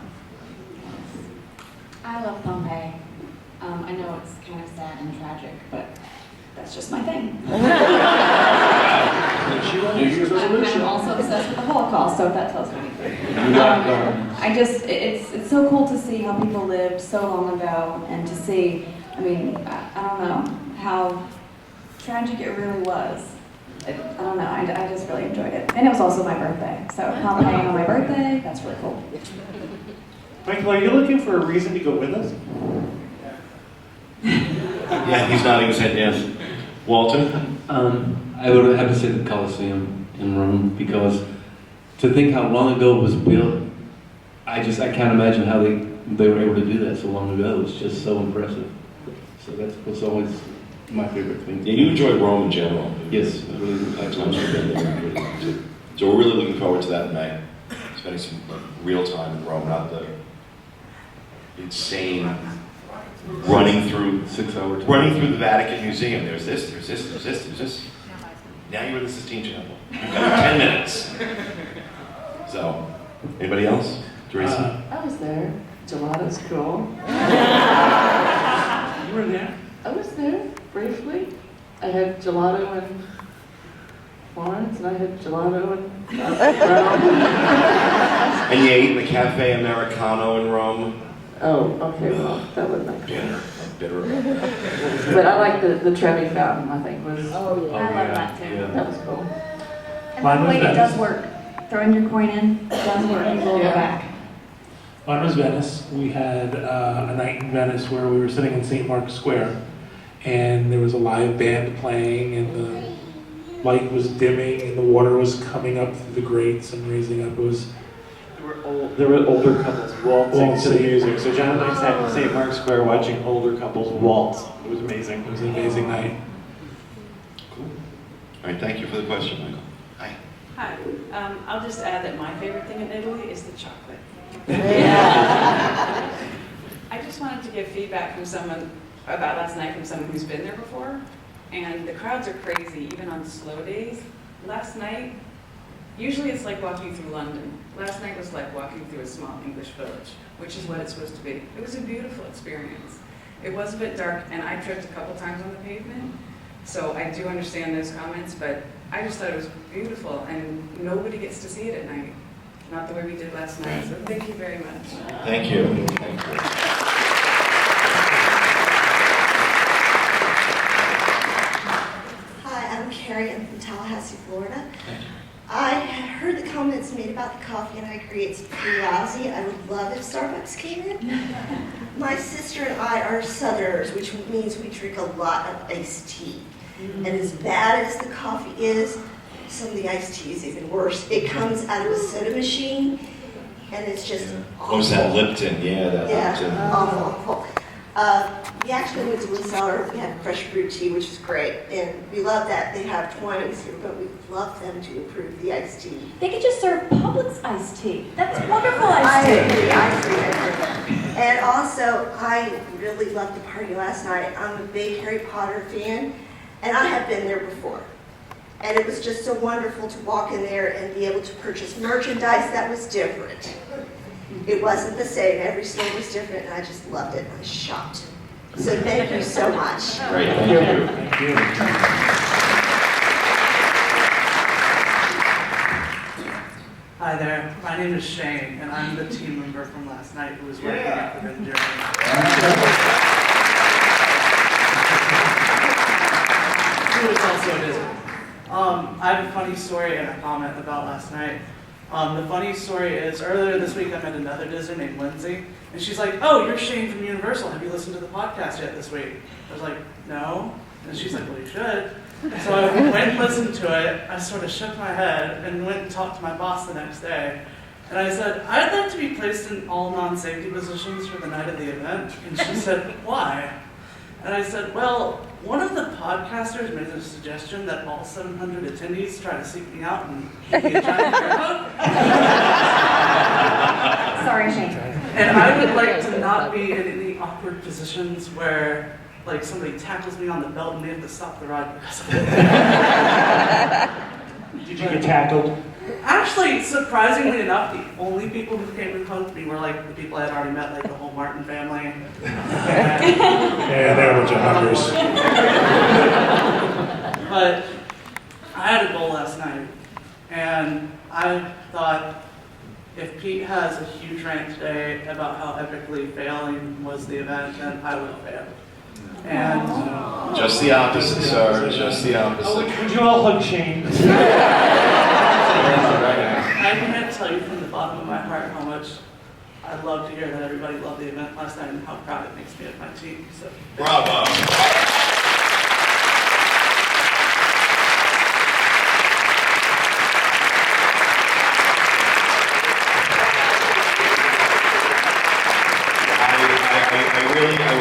S6: I love Pompeii. I know it's kind of sad and tragic, but that's just my thing. I'm also obsessed with the Holocaust, so if that tells you anything. It's so cool to see how people lived so long ago, and to see, I mean, I don't know how tragic it really was. I don't know, I just really enjoyed it. And it was also my birthday, so Pompeii on my birthday, that's really cool.
S2: Michael, are you looking for a reason to go with us?
S1: Yeah, he's nodding his head yes. Walter?
S7: I would have to say the Colosseum in Rome, because to think how long ago it was built, I can't imagine how they were able to do that so long ago. It's just so impressive. So that's always my favorite thing.
S1: Yeah, you enjoy Rome in general.
S7: Yes.
S1: Really times you've been there. So we're really looking forward to that in May. Spending some real time in Rome, not the insane running through
S7: 6 hours.
S1: Running through the Vatican Museum. There's this, there's this, there's this, there's this. Now you're in the Sistine Chapel. You've got 10 minutes. So, anybody else? Teresa?
S8: I was there. Gelato's cool.
S2: You were there?
S8: I was there briefly. I had gelato in Florence, and I had gelato in Rome.
S1: And you ate in the Cafe Americano in Rome?
S8: Oh, okay, well, that wasn't that cool.
S1: Bitter.
S8: But I like the Trevi Fountain, I think, was...
S6: Oh, yeah. I love that too.
S8: Yeah. That was cool.
S6: And by the way, it does work. Throwing your coin in, it does work. You will go back.
S3: Mine was Venice. We had a night in Venice where we were sitting in St. Mark's Square, and there was a live band playing, and the light was dimming, and the water was coming up through the grates and raising up. It was...
S2: There were older couples waltzing to the music. So John and I sat in St. Mark's Square watching older couples waltz. It was amazing.
S3: It was an amazing night.
S1: Cool. All right, thank you for the question, Michael. Hi.
S17: Hi. I'll just add that my favorite thing in Italy is the chocolate. I just wanted to give feedback from someone about last night, from someone who's been there before. And the crowds are crazy, even on slow days. Last night, usually it's like walking through London. Last night was like walking through a small English village, which is what it's supposed to be. It was a beautiful experience. It was a bit dark, and I tripped a couple times on the pavement, so I do understand those comments, but I just thought it was beautiful, and nobody gets to see it at night. Not the way we did last night, so thank you very much.
S1: Thank you. Thank you.
S12: Hi, I'm Carrie. I'm from Tallahassee, Florida. I had heard the comments made about the coffee, and I agree it's pretty lousy. I would love if Starbucks came in. My sister and I are Southerners, which means we drink a lot of iced tea. And as bad as the coffee is, some of the iced tea is even worse. It comes out of a soda machine, and it's just awful.
S1: What was that, Lipton? Yeah, that Lipton.
S12: Awful. We actually went to the cellar. We had fresh brewed tea, which is great, and we love that they have Twinings here, but we love them to improve the iced tea.
S6: They could just serve Publix iced tea. That's wonderful iced tea.
S12: I agree. And also, I really loved the party last night. I'm a big Harry Potter fan, and I have been there before. And it was just so wonderful to walk in there and be able to purchase merchandise that was different. It wasn't the same. Every store was different, and I just loved it. I was shocked. So thank you so much.
S1: Great, thank you. Thank you.
S13: Hi My name is Shane, and I'm the team member from last night who was working at the Journey. Who was also busy. I have a funny story and a comment about last night. The funny story is, earlier this week I met another Disney named Lindsay, and she's like, "Oh, you're Shane from Universal. Have you listened to the podcast yet this week?" I was like, "No." And she's like, "Well, you should." So I went and listened to it. I sort of shook my head and went and talked to my boss the next day. And I said, "I'd like to be placed in all non-safety positions for the night of the event." And she said, "Why?" And I said, "Well, one of the podcasters made a suggestion that all 700 attendees try to seek me out and give me a giant bear hug."
S6: Sorry, Shane.
S13: And I would like to not be in any awkward positions where, like, somebody tackles me on the belt and they have to stop the ride because of it.
S2: Did you get tackled?
S13: Actually, surprisingly enough, the only people who came and hugged me were like the people I had already met, like the whole Martin family.
S3: Yeah, they're a bunch of huggers.
S13: But I had a goal last night, and I thought if Pete has a huge rant today about how epically failing was the event, then I would have failed. And
S1: just the opposite, sir. Just the opposite.
S2: Would you all hug Shane?
S13: I can't tell you from the bottom of my heart how much I love to hear that everybody loved the event last night and how proud it makes me of my team. So,
S1: bravo.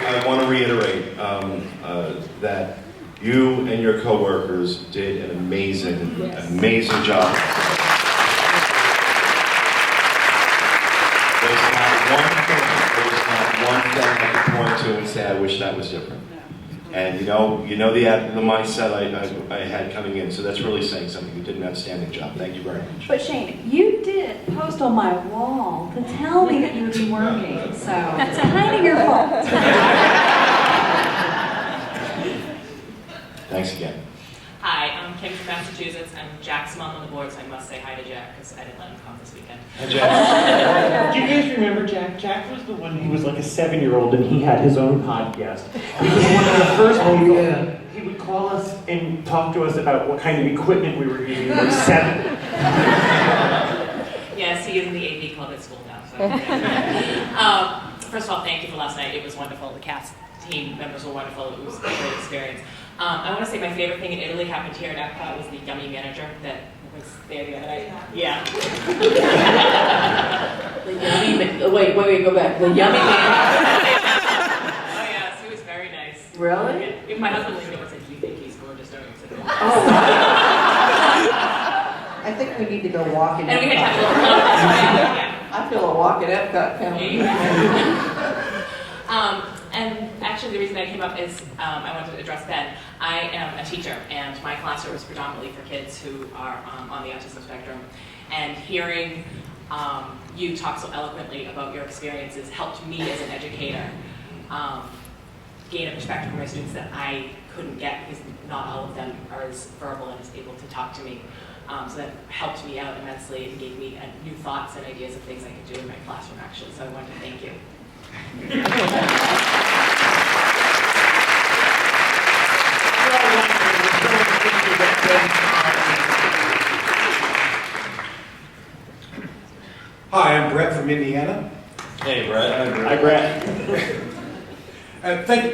S1: I want to reiterate that you and your coworkers did an amazing job. There's not one thing I could point to and say, I wish that was different. And you know the mindset I had coming in, so that's really saying something. You did an outstanding job. Thank you very much.
S6: But Shane, you did post on my wall to tell me that you would be working, so it's kind of your fault.
S1: Thanks again.
S15: Hi, I'm Kim from Massachusetts, and Jack's mom on the board, so I must say hi to Jack, because I didn't let him come this weekend.
S2: Hi, Jack. Do you guys remember Jack? Jack was the one who was like a 7-year-old, and he had his own podcast. He was one of the first people. He would call us and talk to us about what kind of equipment we were using. We were 7.
S15: Yes, he is in the AV club at school now. So. First of all, thank you for last night. It was wonderful. The cast team members were wonderful. It was a great experience. I want to say my favorite thing in Italy happened here at Epcot was the yummy manager that was there the other night. Yeah.
S8: The yummy wait, go back. The yummy
S15: Oh yes, he was very nice.
S8: Really?
S15: Even my husband looked at him and said, "Do you think he's gorgeous?" Don't you?
S8: Oh, wow.
S4: I think we need to go walk in.
S15: And we had to have a
S8: I feel a walk at Epcot coming.
S15: And actually the reason I came up is I wanted to address Ben. I am a teacher, and my classroom is predominantly for kids who are on the autism spectrum. And hearing you talk so eloquently about your experiences helped me as an educator gain a perspective from my students that I couldn't get, because not all of them are as verbal and as able to talk to me. So that helped me out immensely and gave me new thoughts and ideas of things I could do in my classroom, actually. So I wanted to thank you.
S16: Hi, I'm Brett from Indiana.
S1: Hey, Brett.
S2: Hi, Brett.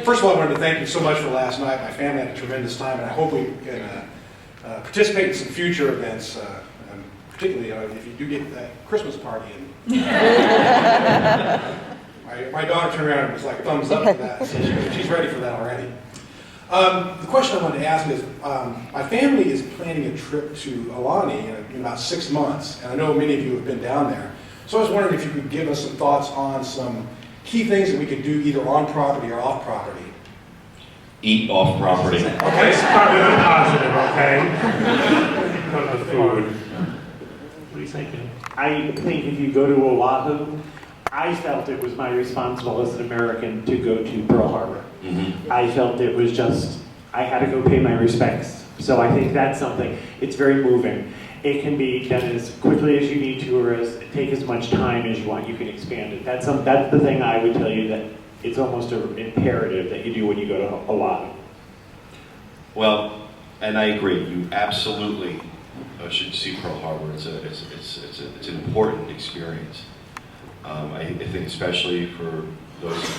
S16: First of all, I wanted to thank you so much for last night. My family had a tremendous time, and I hope we can participate in some future events, particularly if you do get that Christmas party in. My daughter turned around and was like, thumbs up for that, so she's ready for that already. The question I wanted to ask is, my family is planning a trip to Alani in about 6 months, and I know many of you have been down there. So I was wondering if you could give us some thoughts on some key things that we could do either on property or off property.
S1: Eat off property.
S3: Okay, start with a positive, okay? Come to food. What are you thinking?
S2: I think if you go to Oahu, I felt it was my responsible as an American to go to Pearl Harbor.
S1: Mm-hmm.
S2: I felt it was just, I had to go pay my respects. So I think that's something, it's very moving. it can be done as quickly as you need to, or take as much time as you want. You can expand it. That's the thing I would tell you, that it's almost an imperative that you do when you go to a lobby.
S1: Well, and I agree. You absolutely should see Pearl Harbor. It's an important experience. I think especially for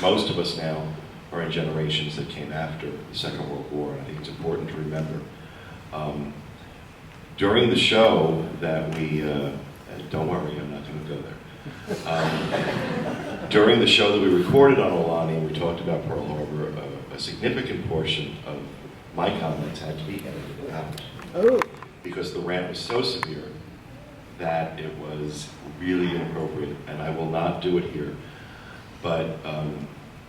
S1: most of us now are in generations that came after the Second World War. I think it's important to remember. During the show that we, don't worry, I'm not going to go there. During the show that we recorded on Aulani, we talked about Pearl Harbor. A significant portion of my comments had to be edited out. Oh. Because the rant was so severe that it was really inappropriate, and I will not do it here. But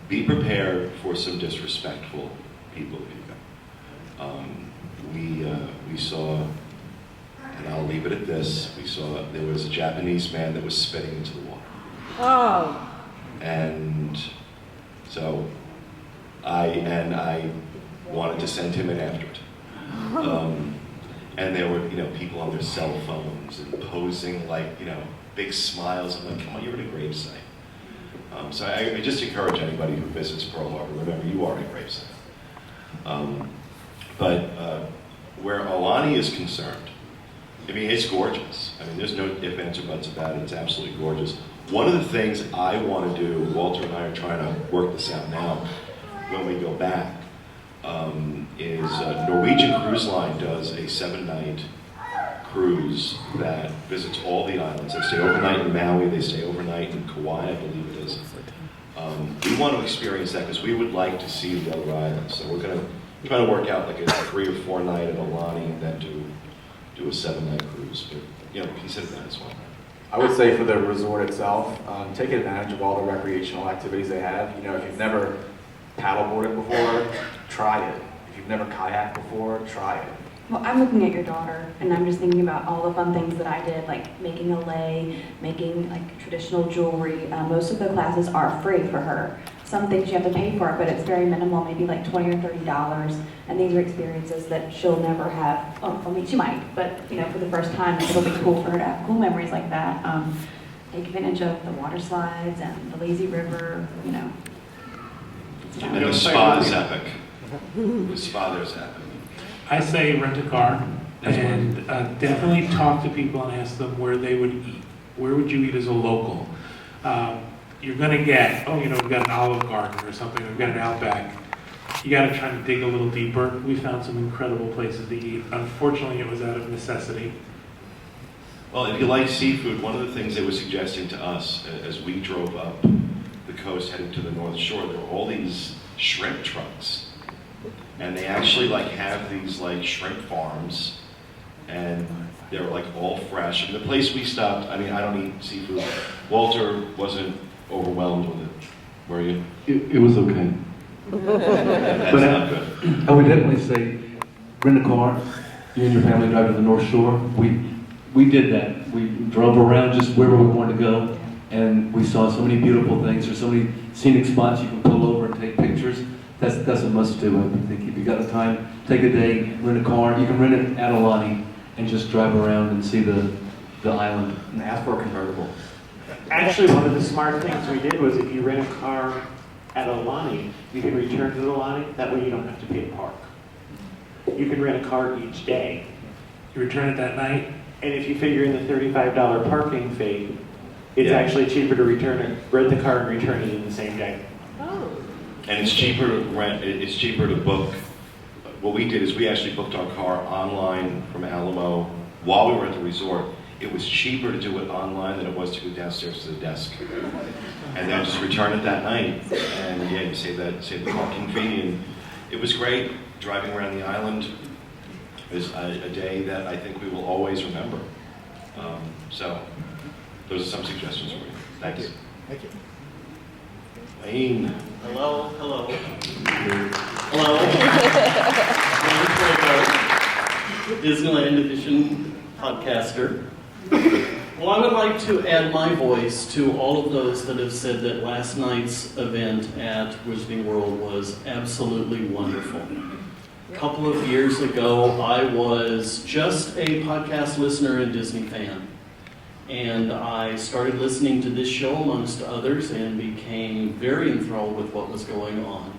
S1: be prepared for some disrespectful people if you go. We saw, and I'll leave it at this, there was a Japanese man that was spitting into the water.
S10: Oh.
S1: And so I wanted to send him in after it. And there were, people on their cell phones and posing like, big smiles. I'm like, come on, you're at a gravesite. So I just encourage anybody who visits Pearl Harbor, remember, you are at a gravesite. But where Aulani is concerned, I mean, it's gorgeous. I mean, there's no ifs, ands, or buts about it. It's absolutely gorgeous. One of the things I want to do, Walter and I are trying to work this out now, when we go back, is Norwegian Cruise Line does a 7-night cruise that visits all the islands. They stay overnight in Maui, they stay overnight in Kauai, I believe it is. We want to experience that because we would like to see the other islands. So we're going to try to work out like a 3 or 4 night at Aulani and then do a 7-night cruise. But, consider that as well.
S5: I would say for the resort itself, take advantage of all the recreational activities they have. If you've never paddleboarded before, try it. If you've never kayaked before, try it.
S6: Well, I'm looking at your daughter, and I'm just thinking about all the fun things that I did, like making a lei, making like traditional jewelry. Most of the classes are free for her. Some things you have to pay for, but it's very minimal, maybe like $20 or $30. And these are experiences that she'll never have. Oh, I mean, she might, but for the first time, it'll be cool for her to have cool memories like that. Take advantage of the water slides and the lazy river.
S1: And the spa is epic. The spa there's epic.
S3: I say rent a car and definitely talk to people and ask them where they would eat. Where would you eat as a local? You're going to get, we've got an Olive Garden or something, we've got an Outback. You got to try to dig a little deeper. We found some incredible places to eat. Unfortunately, it was out of necessity.
S1: Well, if you like seafood, one of the things they were suggesting to us as we drove up the coast heading to the North Shore, there were all these shrimp trucks. And they actually have these shrimp farms, and they're all fresh. And the place we stopped, I mean, I don't eat seafood. Walter wasn't overwhelmed with it, were you?
S7: It was okay.
S1: That's
S7: but
S1: not good.
S7: I would definitely say rent a car. You and your family drive to the North Shore. We did that. We drove around just wherever we wanted to go, and we saw so many beautiful things. There's so many scenic spots you can pull over and take pictures. That's a must do. I think if you got the time, take a day, rent a car. You can rent it at Aulani and just drive around and see the island.
S5: And ask for a convertible.
S2: Actually, one of the smart things we did was if you rent a car at Aulani, you can return to Aulani. That way you don't have to pay to park. You can rent a car each day.
S3: You return it that night?
S2: And if you figure in the $35 parking fee, it's actually cheaper to rent the car and return it in the same day.
S1: And it's cheaper to rent, it's cheaper to book. What we did is we actually booked our car online from Alamo while we were at the resort. It was cheaper to do it online than it was to go downstairs to the desk. And then just return it that night. And you save the parking fee. And it was great. Driving around the island is a day that I think we will always remember. So those are some suggestions for you. Thanks.
S20: Thank you.
S1: Wayne.
S11: Hello. Hello. Disneyland Edition podcaster. Well, I would like to add my voice to all of those that have said that last night's event at Wizarding World was absolutely wonderful. A couple of years ago, I was just a podcast listener and Disney fan. And I started listening to this show amongst others and became very enthralled with what was going on.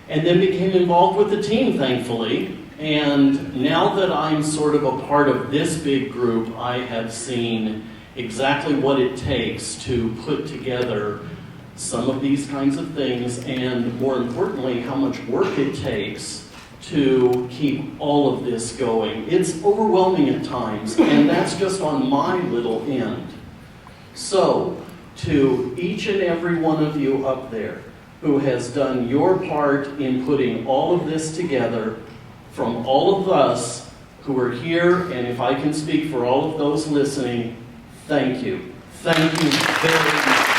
S11: And then became involved with the team, thankfully. And now that I'm sort of a part of this big group, I have seen exactly what it takes to put together some of these kinds of things, and more importantly, how much work it takes to keep all of this going. It's overwhelming at times, and that's just on my little end. So, to each and every one of you up there who has done your part in putting all of this together, from all of us who are here, and if I can speak for all of those listening, thank you. Thank you very much.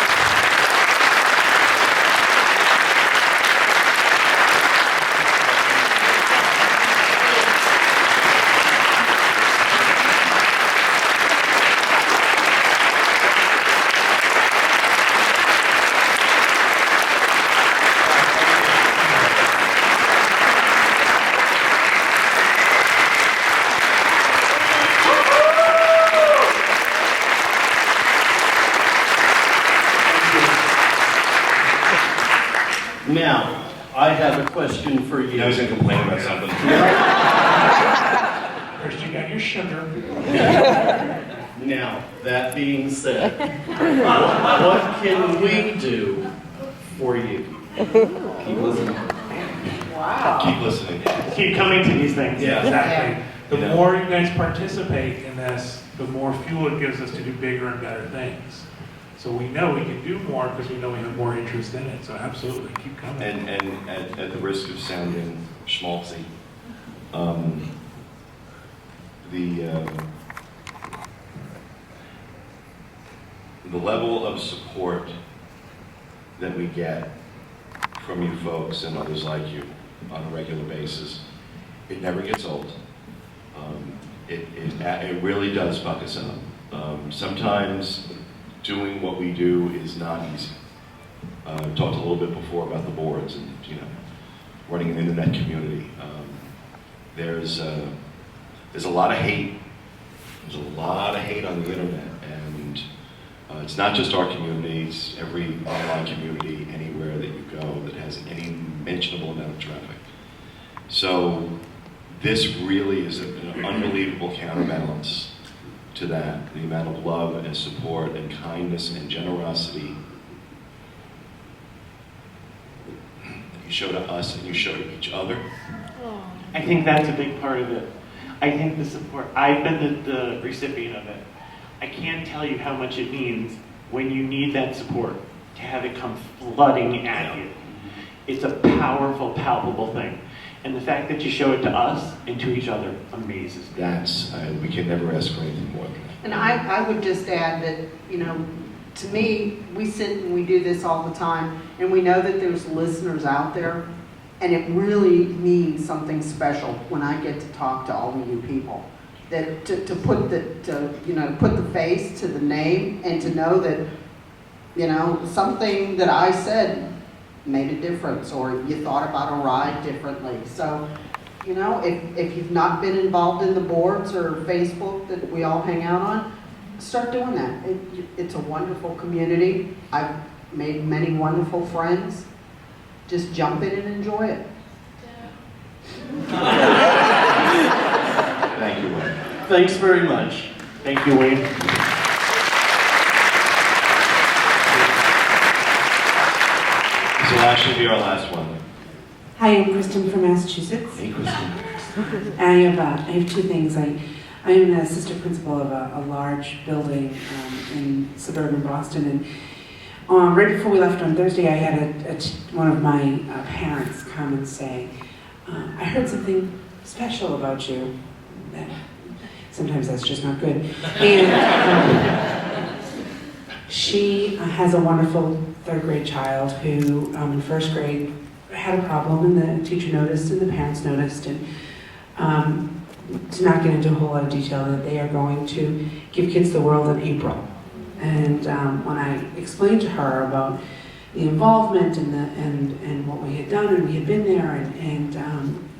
S11: Now, I have a question for you.
S1: I was going to complain about something.
S3: First you got your sugar.
S11: Now, that being said, what can we do for you?
S1: Keep listening.
S8: Wow.
S1: Keep listening.
S2: Keep coming to these things.
S3: Yeah, exactly. The
S1: You know?
S3: more you guys participate in this, the more fuel it gives us to do bigger and better things. So we know we can do more because we know we have more interest in it. So absolutely, keep coming.
S1: And at the risk of sounding schmaltzy, the level of support that we get from you folks and others like you on a regular basis, it never gets old. It really does buck us up. Sometimes doing what we do is not easy. We talked a little bit before about the boards and running an internet community. There's a lot of hate. There's a lot of hate on the internet, and it's not just our community. It's every online community anywhere that you go that has any mentionable amount of traffic. So this really is an unbelievable counterbalance to that, the amount of love and support and kindness and generosity that you show to us and you show to each other.
S2: I think that's a big part of it. I think the support, I've been the recipient of it. I can't tell you how much it means when you need that support to have it come flooding at you. It's a powerful, palpable thing. And the fact that you show it to us and to each other amazes me.
S1: We can never ask for anything more than that.
S4: And I would just add that, to me, we sit and we do this all the time, and we know that there's listeners out there, and it really means something special when I get to talk to all of you people. That to put the face to the name, and to know that, something that I said made a difference, or you thought about a ride differently. So, if you've not been involved in the boards or Facebook that we all hang out on, start doing that. It's a wonderful community. I've made many wonderful friends. Just jump in and enjoy it.
S1: Thank you, Wayne.
S11: Thanks very much.
S2: Thank you, Wayne.
S1: This will actually be our last one.
S18: Hi, I'm Kristen from Massachusetts.
S1: Hey, Kristen.
S18: I have two things. I am the assistant principal of a large building in suburban Boston, and right before we left on Thursday, I had one of my parents come and say, I heard something special about you. Sometimes that's just not good. And she has a wonderful third grade child who in first grade had a problem, and the teacher noticed and the parents noticed, and to not get into a whole lot of detail, that they are going to give Kids the World in April. And when I explained to her about the involvement and what we had done, and we had been there, and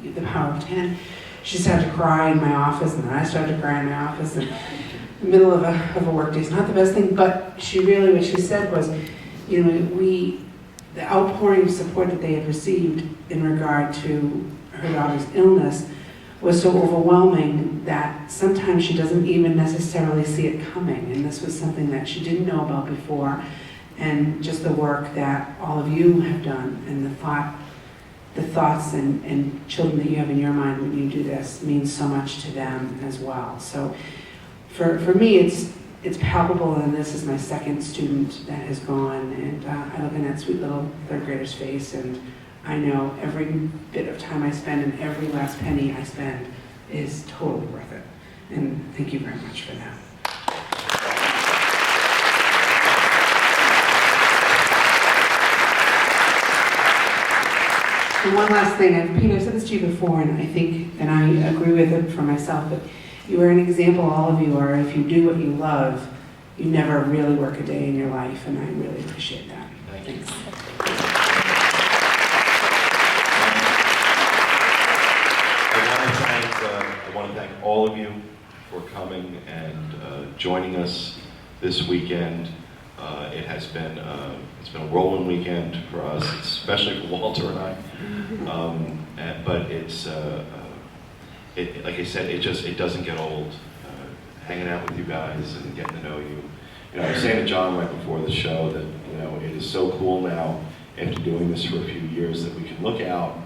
S18: the power of 10. She started to cry in my office, and then I started to cry in my office. And the middle of a work day is not the best thing, but what she said was, you know, the outpouring of support that they had received in regard to her daughter's illness was so overwhelming that sometimes she doesn't even necessarily see it coming. And this was something that she didn't know about before. And just the work that all of you have done, and the thoughts and children that you have in your mind when you do this means so much to them as well. So for me, it's palpable, and this is my second student that has gone, and I look in that sweet little third grader's face, and I know every bit of time I spend and every last penny I spend is totally worth it. And thank you very much for that. And one last thing, Peter, I've said this to you before, and I think, and I agree with it for myself, but you are an example, all of you are, if you do what you love, you never really work a day in your life, and I really appreciate that. Thanks.
S1: I want to thank all of you for coming and joining us this weekend. It's been a rolling weekend for us, especially for Walter and I. But it's like I said, it doesn't get old. Hanging out with you guys and getting to know you. You know, I was saying to John right before the show that it is so cool now after doing this for a few years that we can look out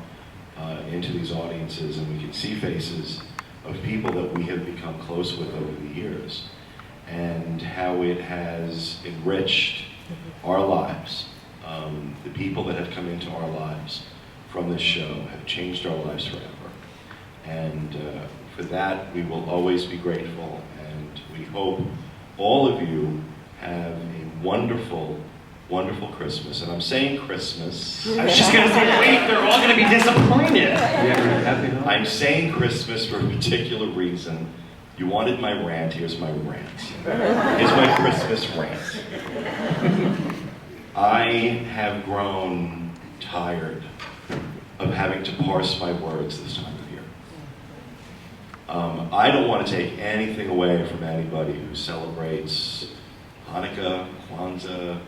S1: into these audiences and we can see faces of people that we have become close with over the years, and how it has enriched our lives. The people that have come into our lives from this show have changed our lives forever. And for that, we will always be grateful, and we hope all of you have a wonderful, wonderful Christmas. And I'm saying Christmas.
S19: I was just going to say, wait, they're all going to be disappointed.
S1: I'm saying Christmas for a particular reason. You wanted my rant, here's my rant. Here's my Christmas rant. I have grown tired of having to parse my words this time of year. I don't want to take anything away from anybody who celebrates Hanukkah, Kwanzaa,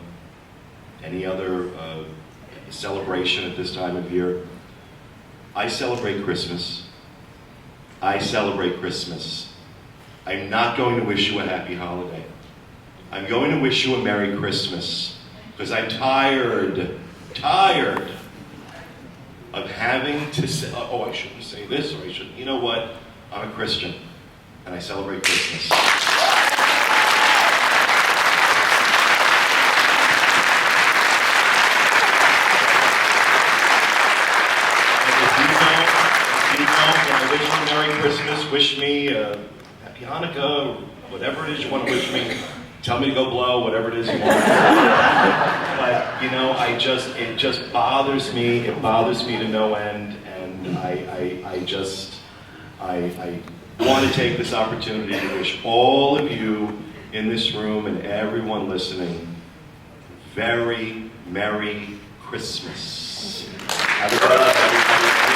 S1: any other celebration at this time of year. I celebrate Christmas. I celebrate Christmas. I'm not going to wish you a happy holiday. I'm going to wish you a Merry Christmas, because I'm tired of having to say, oh, I shouldn't say this, or I shouldn't. You know what? I'm a Christian, and I celebrate Christmas. When I wish you a Merry Christmas, wish me Happy Hanukkah, whatever it is you want to wish me. Tell me to go blow, whatever it is you want. But, it just bothers me. It bothers me to no end. And I want to take this opportunity to wish all of you in this room and everyone listening very Merry Christmas. Have a good night, everybody.